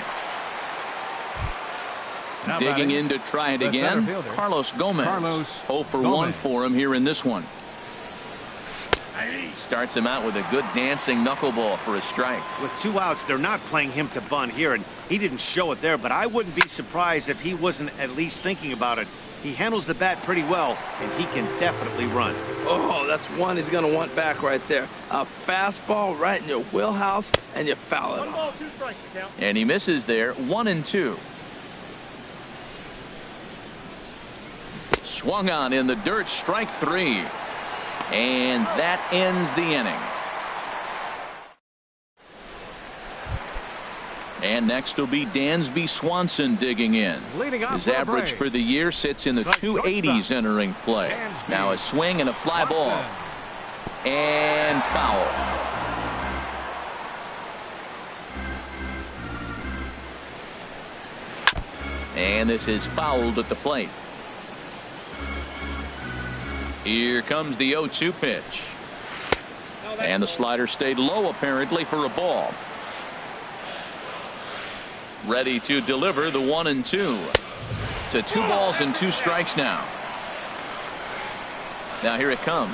Digging in to try it again, Carlos Gomez. 0 for 1 for him here in this one. Starts him out with a good dancing knuckleball for a strike. With 2 outs, they're not playing him to bunt here, and he didn't show it there, but I wouldn't be surprised if he wasn't at least thinking about it He handles the bat pretty well, and he can definitely run. Oh, that's one he's going to want back right there. A fastball right in your wheelhouse, and you foul it. 1 ball, 2 strikes, count. And he misses there, 1-2. Swung on in the dirt, strike 3. And that ends the inning. And next will be Dansby Swanson digging in. His average for the year sits in the 280s entering play. Now a swing and a fly ball. And foul. And this is fouled at the plate. Here comes the 0-2 pitch. And the slider stayed low apparently for a ball. Ready to deliver the 1-2 to 2 balls and 2 strikes now. Now here it comes.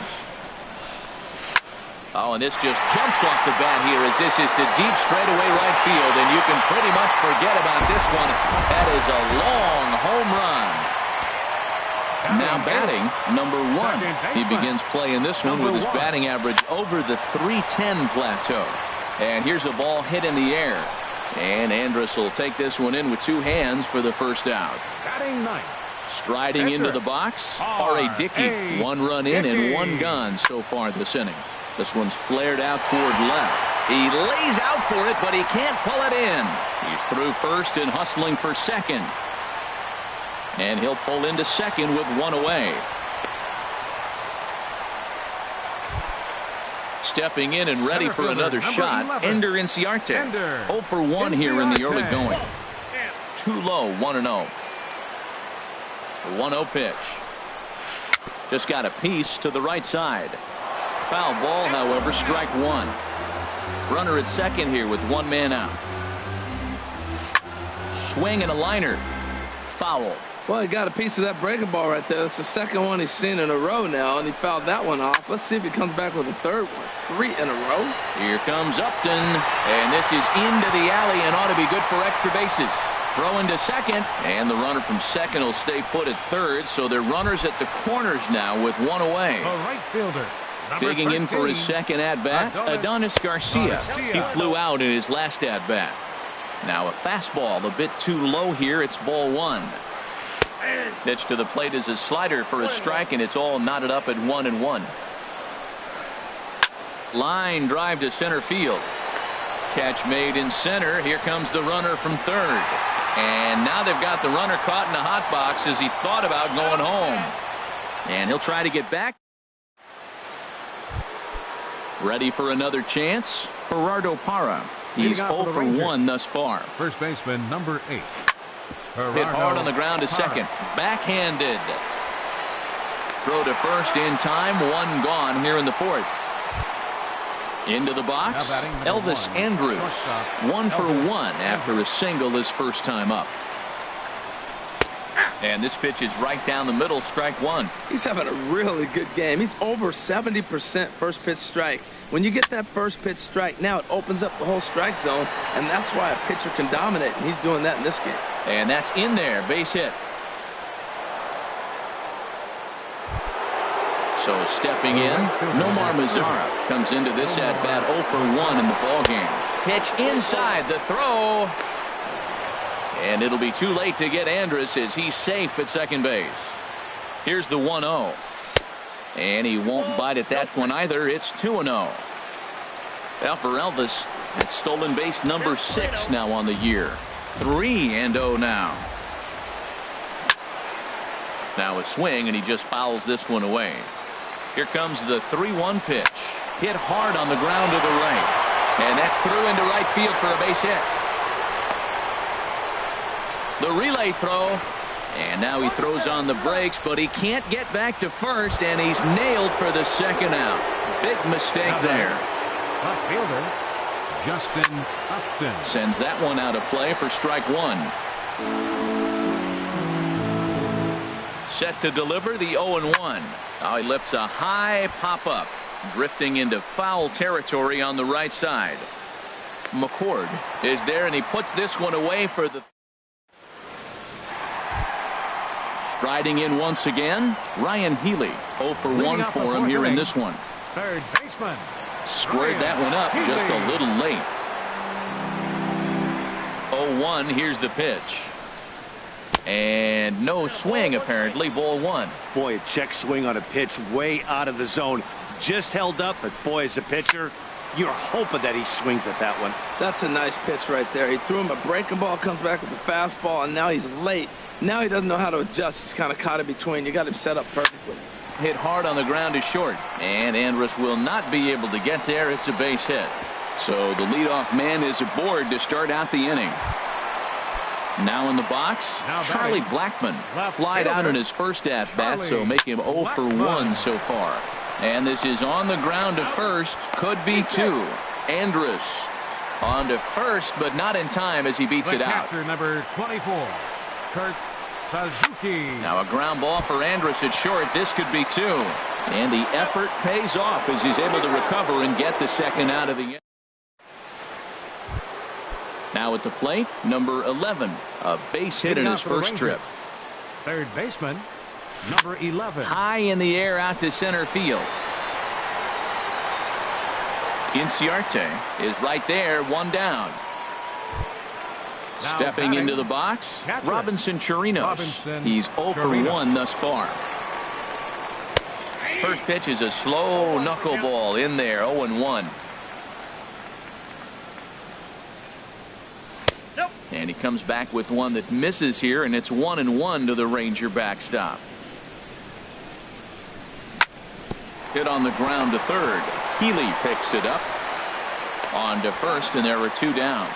Oh, and this just jumps off the bat here as this is to deep straightaway right field, and you can pretty much forget about this one. That is a long home run. Now batting, number 1. He begins playing this one with his batting average over the .310 plateau. And here's a ball hit in the air. And Andrus will take this one in with 2 hands for the first out. Striding into the box, R.A. Dickey. 1 run in and 1 gone so far this inning. This one's flared out toward left. He lays out for it, but he can't pull it in. He's through first and hustling for second. And he'll pull into second with 1 away. Stepping in and ready for another shot, Ender Inciarte. 0 for 1 here in the early going. Too low, 1-0. The 1-0 pitch. Just got a piece to the right side. Foul ball, however, strike 1. Runner at second here with 1 man out. Swing and a liner. Foul. Well, he got a piece of that breaking ball right there. That's the second one he's seen in a row now, and he fouled that one off. Let's see if he comes back with a third one. 3 in a row. Here comes Upton, and this is into the alley and ought to be good for extra bases. Throw into second, and the runner from second will stay put at third, so they're runners at the corners now with 1 away. The right fielder. Digging in for his second at-bat, Adonis Garcia. He flew out in his last at-bat. Now a fastball a bit too low here. It's ball 1. Pitch to the plate is a slider for a strike, and it's all knotted up at 1-1. Line drive to center field. Catch made in center. Here comes the runner from third. And now they've got the runner caught in the hot box as he thought about going home. And he'll try to get back. Ready for another chance. Gerardo Parra. He's 0 for 1 thus far. First baseman, number 8. Hit hard on the ground to second. Backhanded. Throw to first in time. 1 gone here in the 4th. Into the box, Elvis Andrus. 1 for 1 after a single his first time up. And this pitch is right down the middle, strike 1. He's having a really good game. He's over 70% first pitch strike. When you get that first pitch strike, now it opens up the whole strike zone, and that's why a pitcher can dominate, and he's doing that in this game. And that's in there, base hit. So stepping in, Nomar Mazara comes into this at-bat 0 for 1 in the ballgame. Pitch inside, the throw. And it'll be too late to get Andrus as he's safe at second base. Here's the 1-0. And he won't bite at that one either. It's 2-0. Now for Elvis, it's stolen base number 6 now on the year. 3-0 now. Now a swing, and he just fouls this one away. Here comes the 3-1 pitch. Hit hard on the ground to the right. And that's through into right field for a base hit. The relay throw. And now he throws on the brakes, but he can't get back to first, and he's nailed for the second out. Big mistake there. Left fielder, Justin Upton. Sends that one out of play for strike 1. Set to deliver the 0-1. Now he lifts a high pop-up, drifting into foul territory on the right side. McCord is there, and he puts this one away for the Striding in once again, Ryan Healy. 0 for 1 for him here in this one. Third baseman. Squared that one up just a little late. 0-1, here's the pitch. And no swing, apparently. Ball 1. Boy, a check swing on a pitch way out of the zone. Just held up, but boy, as a pitcher, you're hoping that he swings at that one. That's a nice pitch right there. He threw him a breaking ball, comes back with a fastball, and now he's late. Now he doesn't know how to adjust. He's kind of caught in between. You got him set up perfectly. Hit hard on the ground is short, and Andrus will not be able to get there. It's a base hit. So the leadoff man is aboard to start out the inning. Now in the box, Charlie Blackmon flied out in his first at-bat, so make him 0 for 1 so far. And this is on the ground to first. Could be 2. Andrus on to first, but not in time as he beats it out. Number 24, Kurt Suzuki. Now a ground ball for Andrus at short. This could be 2. And the effort pays off as he's able to recover and get the second out of the inning. Now at the plate, number 11, a base hit in his first trip. Third baseman, number 11. High in the air out to center field. Inciarte is right there, 1 down. Stepping into the box, Robinson Chirinos. He's 0 for 1 thus far. First pitch is a slow knuckleball in there, 0-1. And he comes back with one that misses here, and it's 1-1 to the Ranger backstop. Hit on the ground to third. Healy picks it up. On to first, and there are 2 down.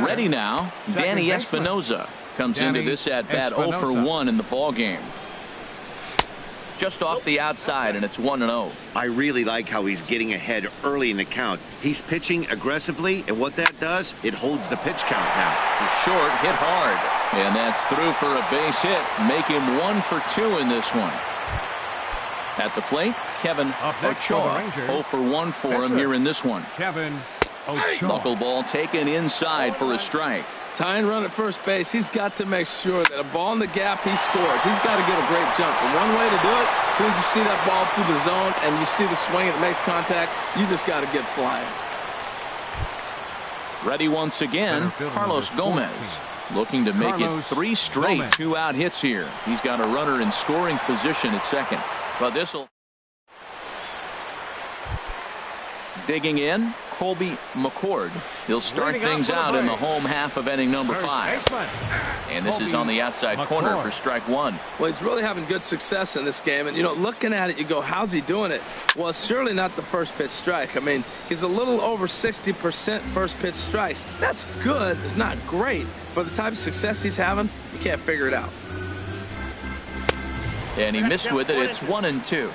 Ready now, Danny Espinosa comes into this at-bat 0 for 1 in the ballgame. Just off the outside, and it's 1-0. I really like how he's getting ahead early in the count. He's pitching aggressively, and what that does, it holds the pitch count now. The short hit hard, and that's through for a base hit. Make him 1 for 2 in this one. At the plate, Kevin Ochoa. 0 for 1 for him here in this one. Kevin Ochoa. Knuckleball taken inside for a strike. Tying run at first base, he's got to make sure that a ball in the gap, he scores. He's got to get a great jump. And one way to do it, as soon as you see that ball through the zone and you see the swing and it makes contact, you just got to get flying. Ready once again, Carlos Gomez. Looking to make it 3 straight 2-out hits here. He's got a runner in scoring position at second. But this'll. Digging in, Colby McCord. He'll start things out in the home half of inning number 5. And this is on the outside corner for strike 1. Well, he's really having good success in this game. And, you know, looking at it, you go, how's he doing it? Well, it's surely not the first pitch strike. I mean, he's a little over 60% first pitch strikes. That's good. It's not great. For the type of success he's having, you can't figure it out. And he missed with it. It's 1-2.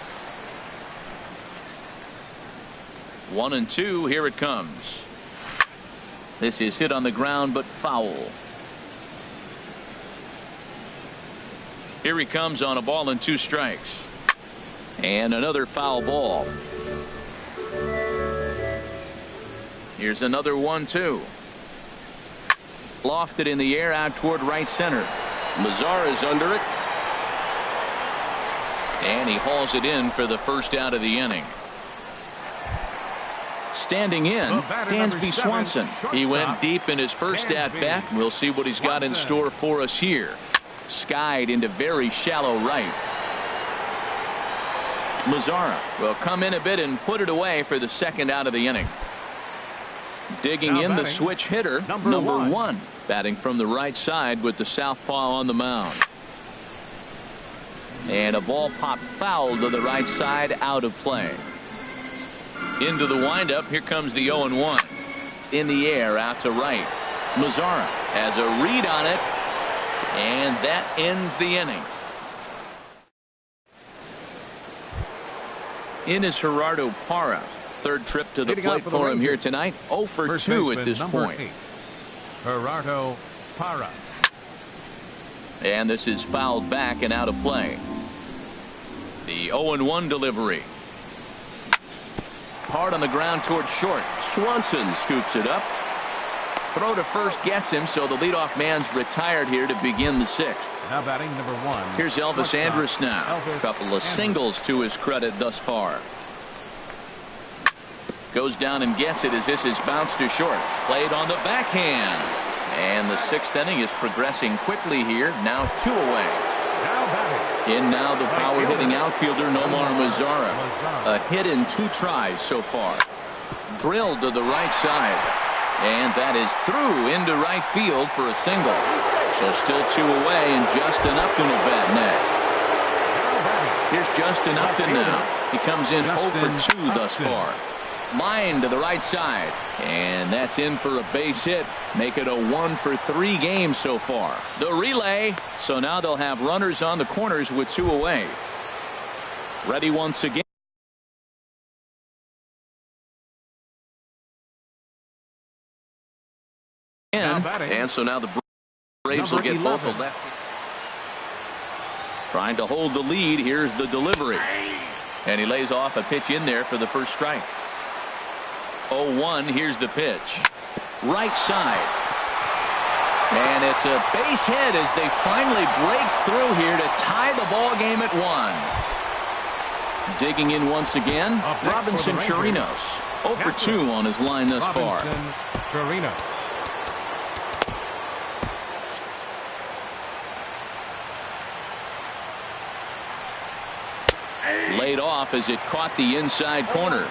1-2. Here it comes. This is hit on the ground, but foul. Here he comes on a ball and 2 strikes. And another foul ball. Here's another 1-2. Lofted in the air out toward right center. Lazar is under it. And he hauls it in for the first out of the inning. Standing in, Dansby Swanson. He went deep in his first at-bat. We'll see what he's got in store for us here. Skied into very shallow right. Mazzara will come in a bit and put it away for the second out of the inning. Digging in the switch hitter, number 1. Batting from the right side with the southpaw on the mound. And a ball popped foul to the right side, out of play. Into the windup, here comes the 0-1. In the air, out to right. Mazzara has a read on it, and that ends the inning. In is Gerardo Parra. Third trip to the plate for him here tonight. 0 for 2 at this point. Gerardo Parra. And this is fouled back and out of play. The 0-1 delivery. Hard on the ground toward short. Swanson scoops it up. throw to first gets him, so the leadoff man's retired here to begin the sixth. Now batting number 1. Here's Elvis Andrus now. A couple of singles to his credit thus far. Goes down and gets it as this is bounced to short. Played on the backhand. And the sixth inning is progressing quickly here. Now 2 away. In now the power hitting outfielder Nomar Mazara. A hit in 2 tries so far. Drilled to the right side. And that is through into right field for a single. So still 2 away, and Justin Upton will bat next. Here's Justin Upton now. He comes in 0 for 2 thus far. Line to the right side, and that's in for a base hit. Make it a 1 for 3 game so far. The relay, so now they'll have runners on the corners with 2 away. Ready once again. And so now the Braves will get both the left. Trying to hold the lead. Here's the delivery, and he lays off a pitch in there for the first strike. 0-1. Here's the pitch. Right side. And it's a base hit as they finally break through here to tie the ball game at 1. Digging in once again, Robinson Chirinos. 0 for 2 on his line thus far. Laid off as it caught the inside corner.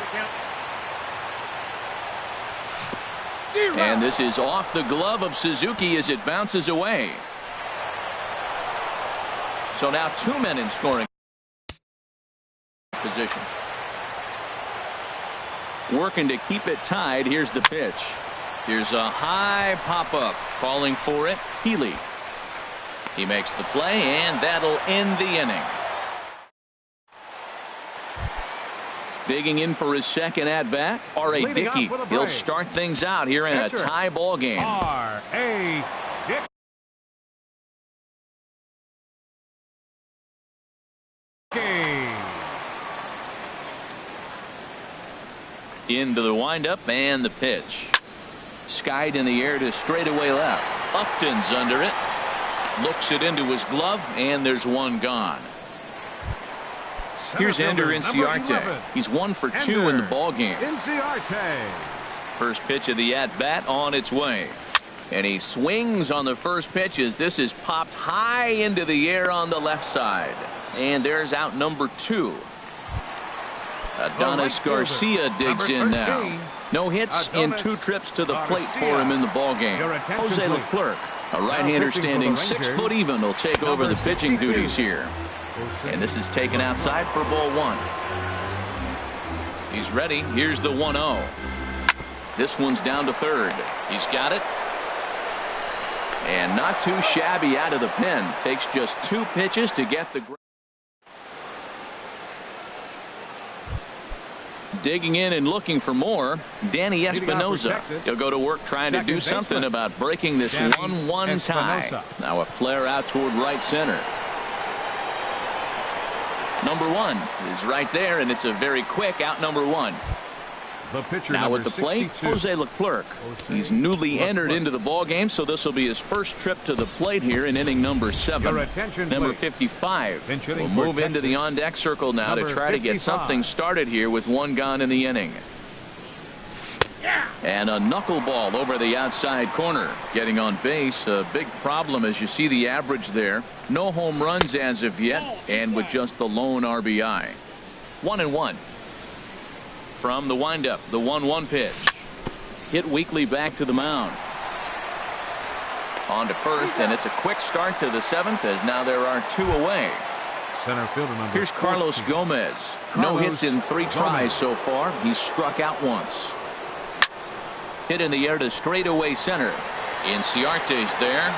And this is off the glove of Suzuki as it bounces away. So now 2 men in scoring position. Working to keep it tied. Here's the pitch. Here's a high pop-up. Calling for it, Healy. He makes the play, and that'll end the inning. Digging in for his second at-bat, R.A. Dickey. He'll start things out here in a tie ball game. R.A. Dickey. Into the windup and the pitch. Skied in the air to straightaway left. Upton's under it. Looks it into his glove, and there's 1 gone. Here's Ender Inciarte. He's 1 for 2 in the ball game. First pitch of the at-bat on its way. And he swings on the first pitch as this is popped high into the air on the left side. And there's out number 2. Adonis Garcia digs in now. No hits in 2 trips to the plate for him in the ball game. Jose Leclerc, a right-hander standing 6 foot even, will take over the pitching duties here. And this is taken outside for ball 1. He's ready. Here's the 1-0. This one's down to third. He's got it. And not too shabby out of the pen. Takes just 2 pitches to get the. Digging in and looking for more, Danny Espinosa. He'll go to work trying to do something about breaking this 1-1 tie. Now a flare out toward right center. Number 1 is right there, and it's a very quick out number 1. Now at the plate, Jose Leclerc. He's newly entered into the ball game, so this will be his first trip to the plate here in inning number 7. Number 55 will move into the on-deck circle now to try to get something started here with 1 gone in the inning. And a knuckleball over the outside corner. Getting on base, a big problem as you see the average there. No home runs as of yet, and with just the lone RBI. 1-1. From the windup, the 1-1 pitch. Hit weakly back to the mound. On to first, and it's a quick start to the 7th as now there are 2 away. Center fielder number. Here's Carlos Gomez. No hits in 3 tries so far. He's struck out once. Hit in the air to straightaway center. Inciarte's there.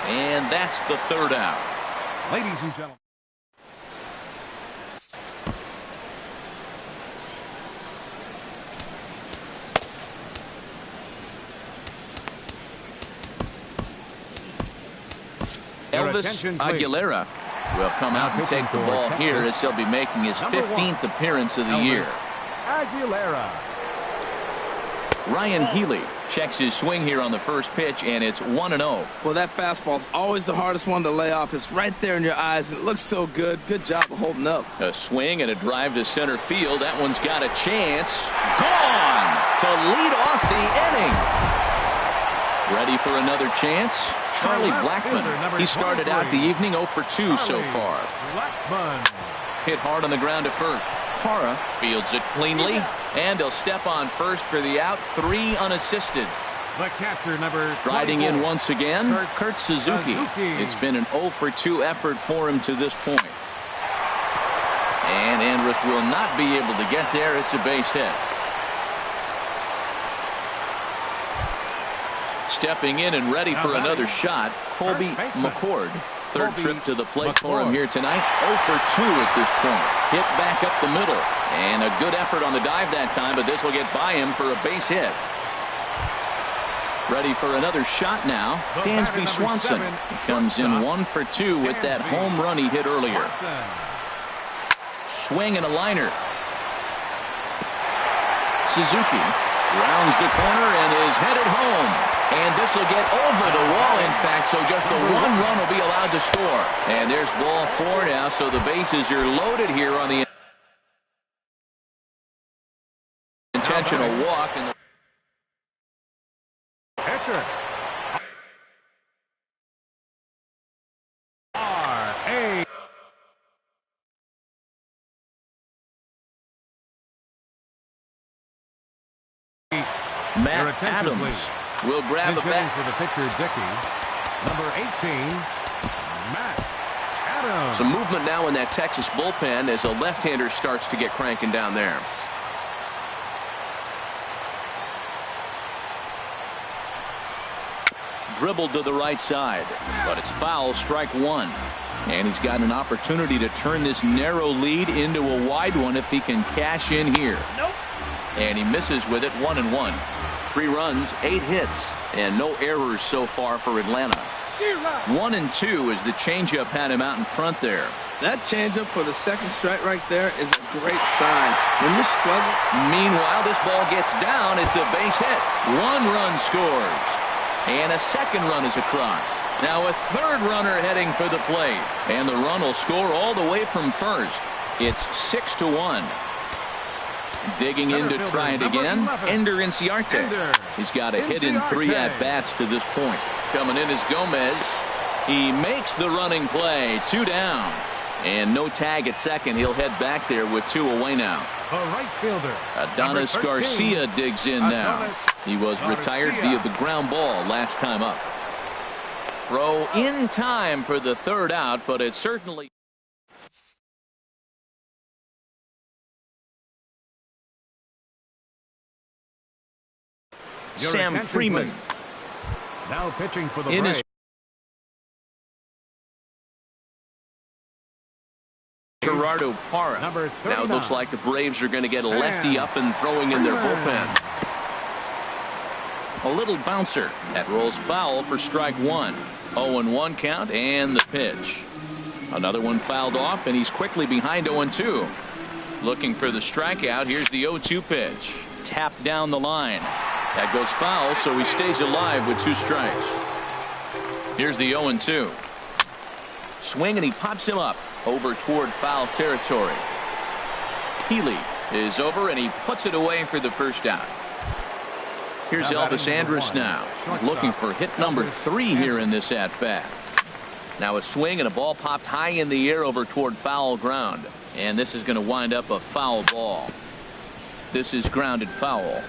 And that's the 3rd out. Ladies and gentlemen. Elvis Aguilera will come out and take the ball here as he'll be making his 15th appearance of the year. Aguilera. Ryan Healy checks his swing here on the first pitch, and it's 1-0. Well, that fastball's always the hardest one to lay off. It's right there in your eyes, and it looks so good. Good job of holding up. A swing and a drive to center field. That one's got a chance. Gone to lead off the inning. Ready for another chance? Charlie Blackmon. He started out the evening 0 for 2 so far. Hit hard on the ground at first. Parra fields it cleanly, and he'll step on first for the out. 3 unassisted. The catcher, number Striding in once again, Kurt Suzuki. It's been an 0 for 2 effort for him to this point. And Andrus will not be able to get there. It's a base hit. Stepping in and ready for another shot, Colby McCord. Third trip to the plate for him here tonight. 0 for 2 at this point. Hit back up the middle. And a good effort on the dive that time, but this will get by him for a base hit. Ready for another shot now, Dansby Swanson. He comes in 1 for 2 with that home run he hit earlier. Swing and a liner. Suzuki rounds the corner and is headed home. And this will get over the wall, in fact, so just the 1 run will be allowed to score. And there's ball 4 now, so the bases are loaded here on the intentional walk. And the pitcher. R.A. Matt Adams will grab the bat. For the pitcher, Dickey. Number 18, Matt Adams. Some movement now in that Texas bullpen as a left-hander starts to get cranking down there. Dribbled to the right side, but it's foul, strike 1. And he's got an opportunity to turn this narrow lead into a wide one if he can cash in here. Nope. And he misses with it. 1-1. 3 runs, 8 hits, and no errors so far for Atlanta. 1 and 2 as the changeup had him out in front there. That changeup for the second strike right there is a great sign. When you're struggling. Meanwhile, this ball gets down. It's a base hit. 1 run scores. And a second run is across. Now a third runner heading for the plate. And the run will score all the way from first. It's 6-1. Digging in to try it again, Ender Inciarte. He's got a hit in 3 at-bats to this point. Coming in is Gomez. He makes the running play. 2 down. And no tag at second. He'll head back there with 2 away now. The right fielder, Adonis Garcia digs in now. He was retired via the ground ball last time up. Throw in time for the third out, but it certainly... Sam Freeman. Now pitching for the in Braves. his Gerardo Parra. Now it looks like the Braves are going to get a lefty up and throwing in their bullpen. A little bouncer that rolls foul for strike 1. 0-1 count and the pitch. Another one fouled off, and he's quickly behind 0-2. Looking for the strikeout. Here's the 0-2 pitch. Tapped down the line. That goes foul, so he stays alive with 2 strikes. Here's the 0-2. Swing, and he pops him up over toward foul territory. Healy is over, and he puts it away for the first out. Here's Elvis Andrus now. He's looking for hit number 3 here in this at-bat. Now a swing and a ball popped high in the air over toward foul ground. And this is going to wind up a foul ball. This is grounded foul.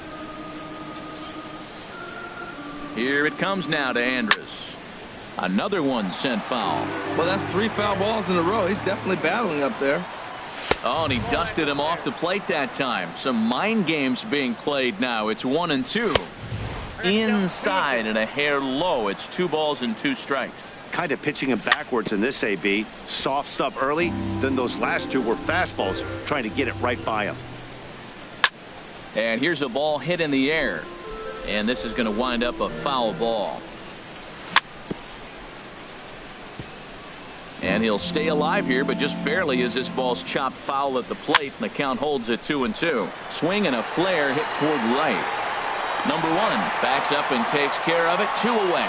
Here it comes now to Andrus. Another one sent foul. Well, that's 3 foul balls in a row. He's definitely battling up there. Oh, and he dusted him off the plate that time. Some mind games being played now. It's 1-2. Inside and a hair low. It's 2 balls and 2 strikes. Kind of pitching him backwards in this, AB. Soft stuff early, then those last 2 were fastballs, trying to get it right by him. And here's a ball hit in the air. And this is going to wind up a foul ball. And he'll stay alive here, but just barely as this ball's chopped foul at the plate, and the count holds at 2-2. Swing and a flare hit toward right. Number 1 backs up and takes care of it. 2 away.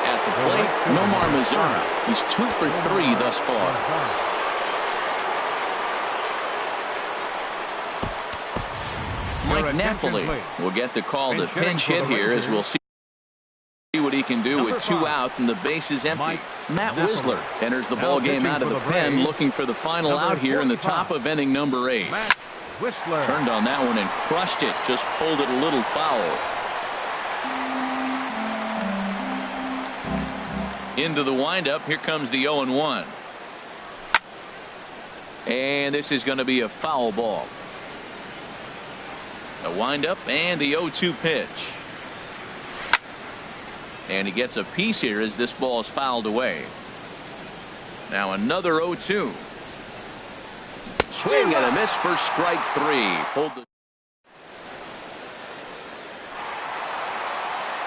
At the plate, Nomar Mazara. He's 2 for 3 thus far. Mike Napoli will get the call to pinch hit here, as we'll see what he can do with 2 out and the base is empty. Matt Wisler enters the ball game out of the pen, looking for the final out here in the top of inning number 8. Turned on that one and crushed it, just pulled it a little foul. Into the windup, here comes the 0-1. And this is going to be a foul ball. A windup and the 0-2 pitch. And he gets a piece here as this ball is fouled away. Now another 0-2. Swing and a miss for strike 3. Pulled the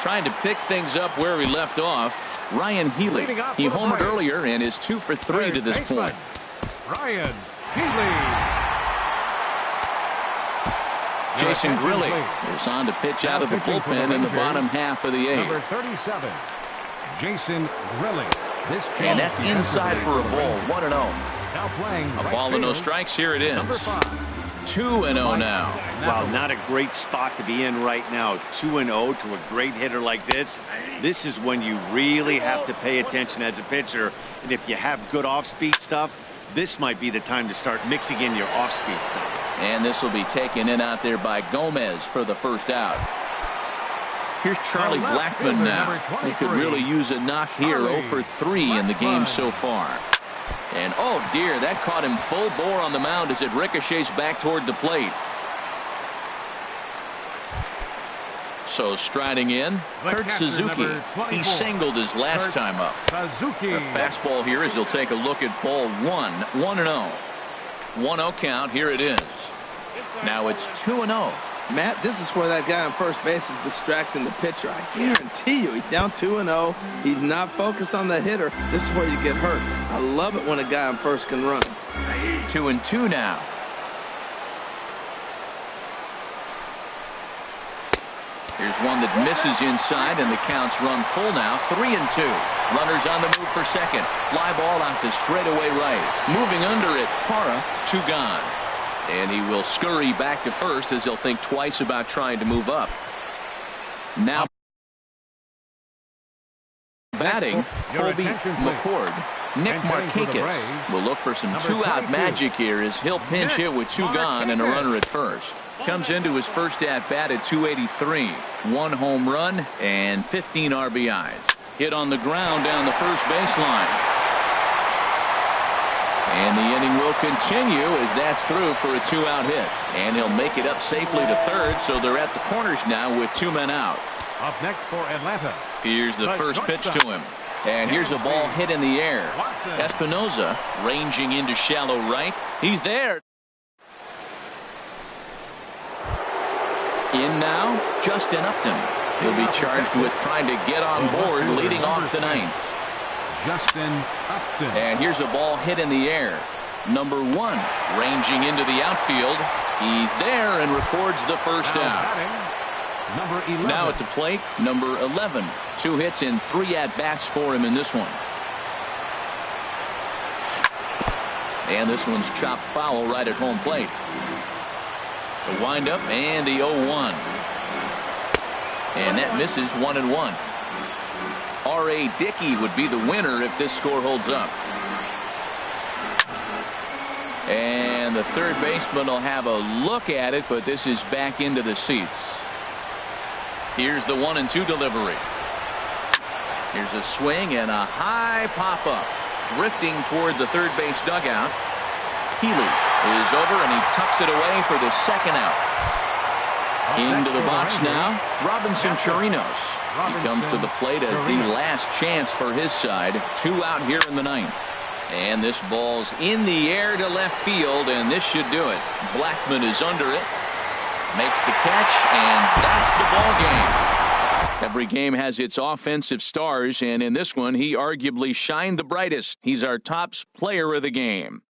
Trying to pick things up where we left off. Ryan Healy. He homered earlier and is 2 for 3 to this point. Ryan Healy. Jason Grilly is on to pitch out of the bullpen in the bottom half of the 8th. Number 37, Jason Grilly. And that's inside for a ball. 1-0. Now playing A ball and no strikes. Here it is. 2-0 now. Wow, not a great spot to be in right now. 2-0 to a great hitter like this. This is when you really have to pay attention as a pitcher. And if you have good off-speed stuff, this might be the time to start mixing in your off-speed stuff. And this will be taken in out there by Gomez for the first out. Here's Charlie Blackmon now. He could really use a knock here. 0 for 3 in the game so far. And oh dear, that caught him full bore on the mound as it ricochets back toward the plate. So striding in, Kurt Suzuki. He singled his last time up. The fastball here as he'll take a look at ball 1. 1-0. 1-0 count. Here it is. Now it's 2-0. Matt, this is where that guy on first base is distracting the pitcher. I guarantee you he's down 2-0. He's not focused on the hitter. This is where you get hurt. I love it when a guy on first can run. 2-2 now. Here's one that misses inside, and the count's run full now. 3-2. Runners on the move for second. Fly ball out to straightaway right. Moving under it, Parra, 2 gone. And he will scurry back to first as he'll think twice about trying to move up. Now batting, Colby McCord. Nick Markakis will look for some 2-out magic here as he'll pinch hit with 2 gone and a runner at first. Comes into his first at-bat at 283. 1 home run and 15 RBIs. Hit on the ground down the first baseline. And the inning will continue as that's through for a 2-out hit. And he'll make it up safely to third, so they're at the corners now with 2 men out. Up next for Atlanta. Here's the first pitch to him. And here's a ball hit in the air. Espinoza ranging into shallow right. He's there. In now, Justin Upton. He'll be charged with trying to get on board leading off the 9th. Justin Upton. And here's a ball hit in the air. Number 1 ranging into the outfield. He's there and records the first out. Number 11. Now at the plate, number 11. 2 hits and 3 at-bats for him in this one. And this one's chopped foul right at home plate. The windup and the 0-1. And that misses 1-1. R.A. Dickey would be the winner if this score holds up. And the third baseman will have a look at it, but this is back into the seats. Here's the 1-2 delivery. Here's a swing and a high pop-up. Drifting toward the third base dugout. Healy is over and he tucks it away for the second out. Into the box now, Robinson Chirinos. He comes to the plate as the last chance for his side. 2 out here in the 9th. And this ball's in the air to left field, and this should do it. Blackmon is under it. Makes the catch, and that's the ball game. Every game has its offensive stars, and in this one, he arguably shined the brightest. He's our top player of the game.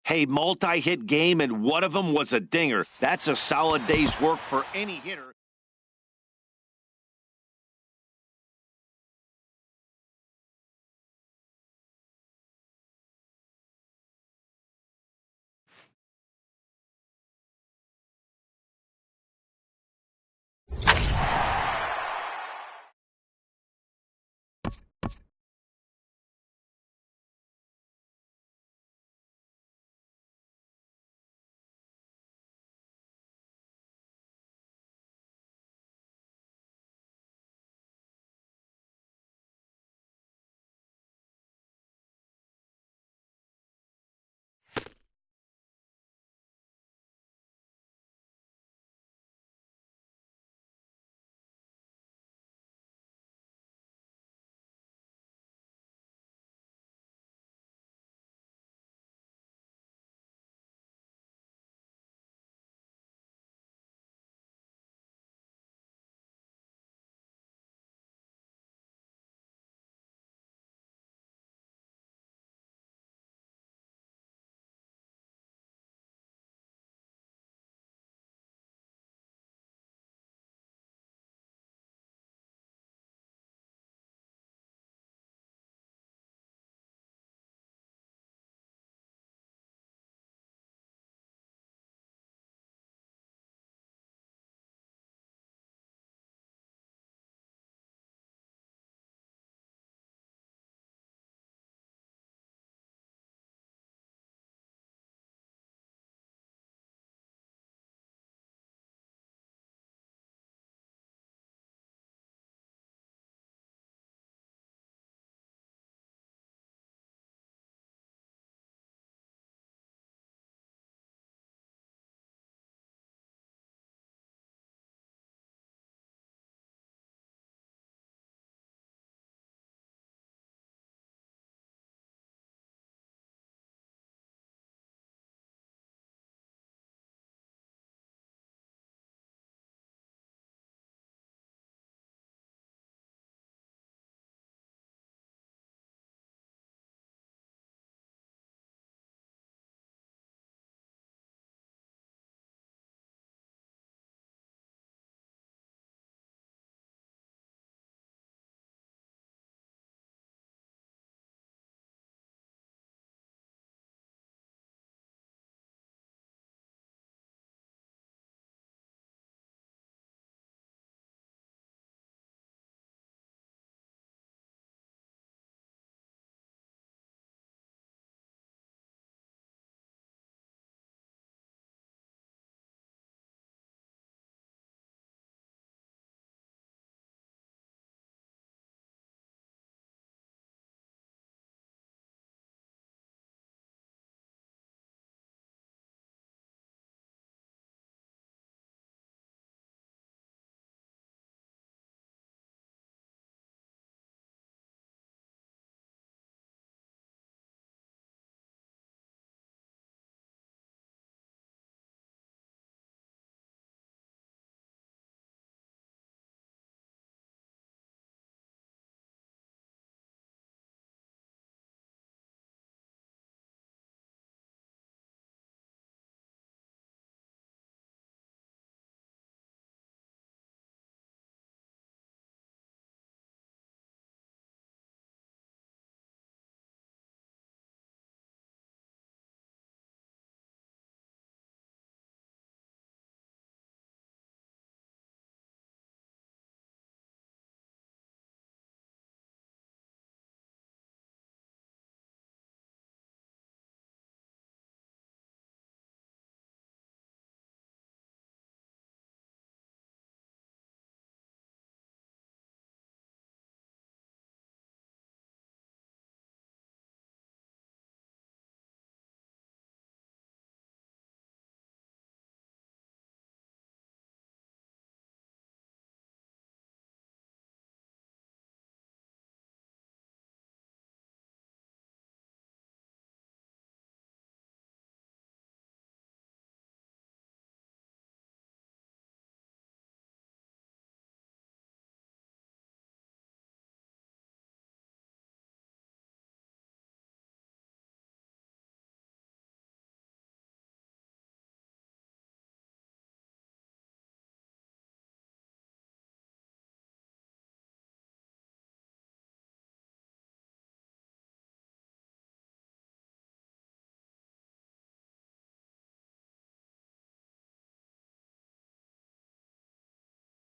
Hey, multi-hit game, and one of them was a dinger. That's a solid day's work for any hitter.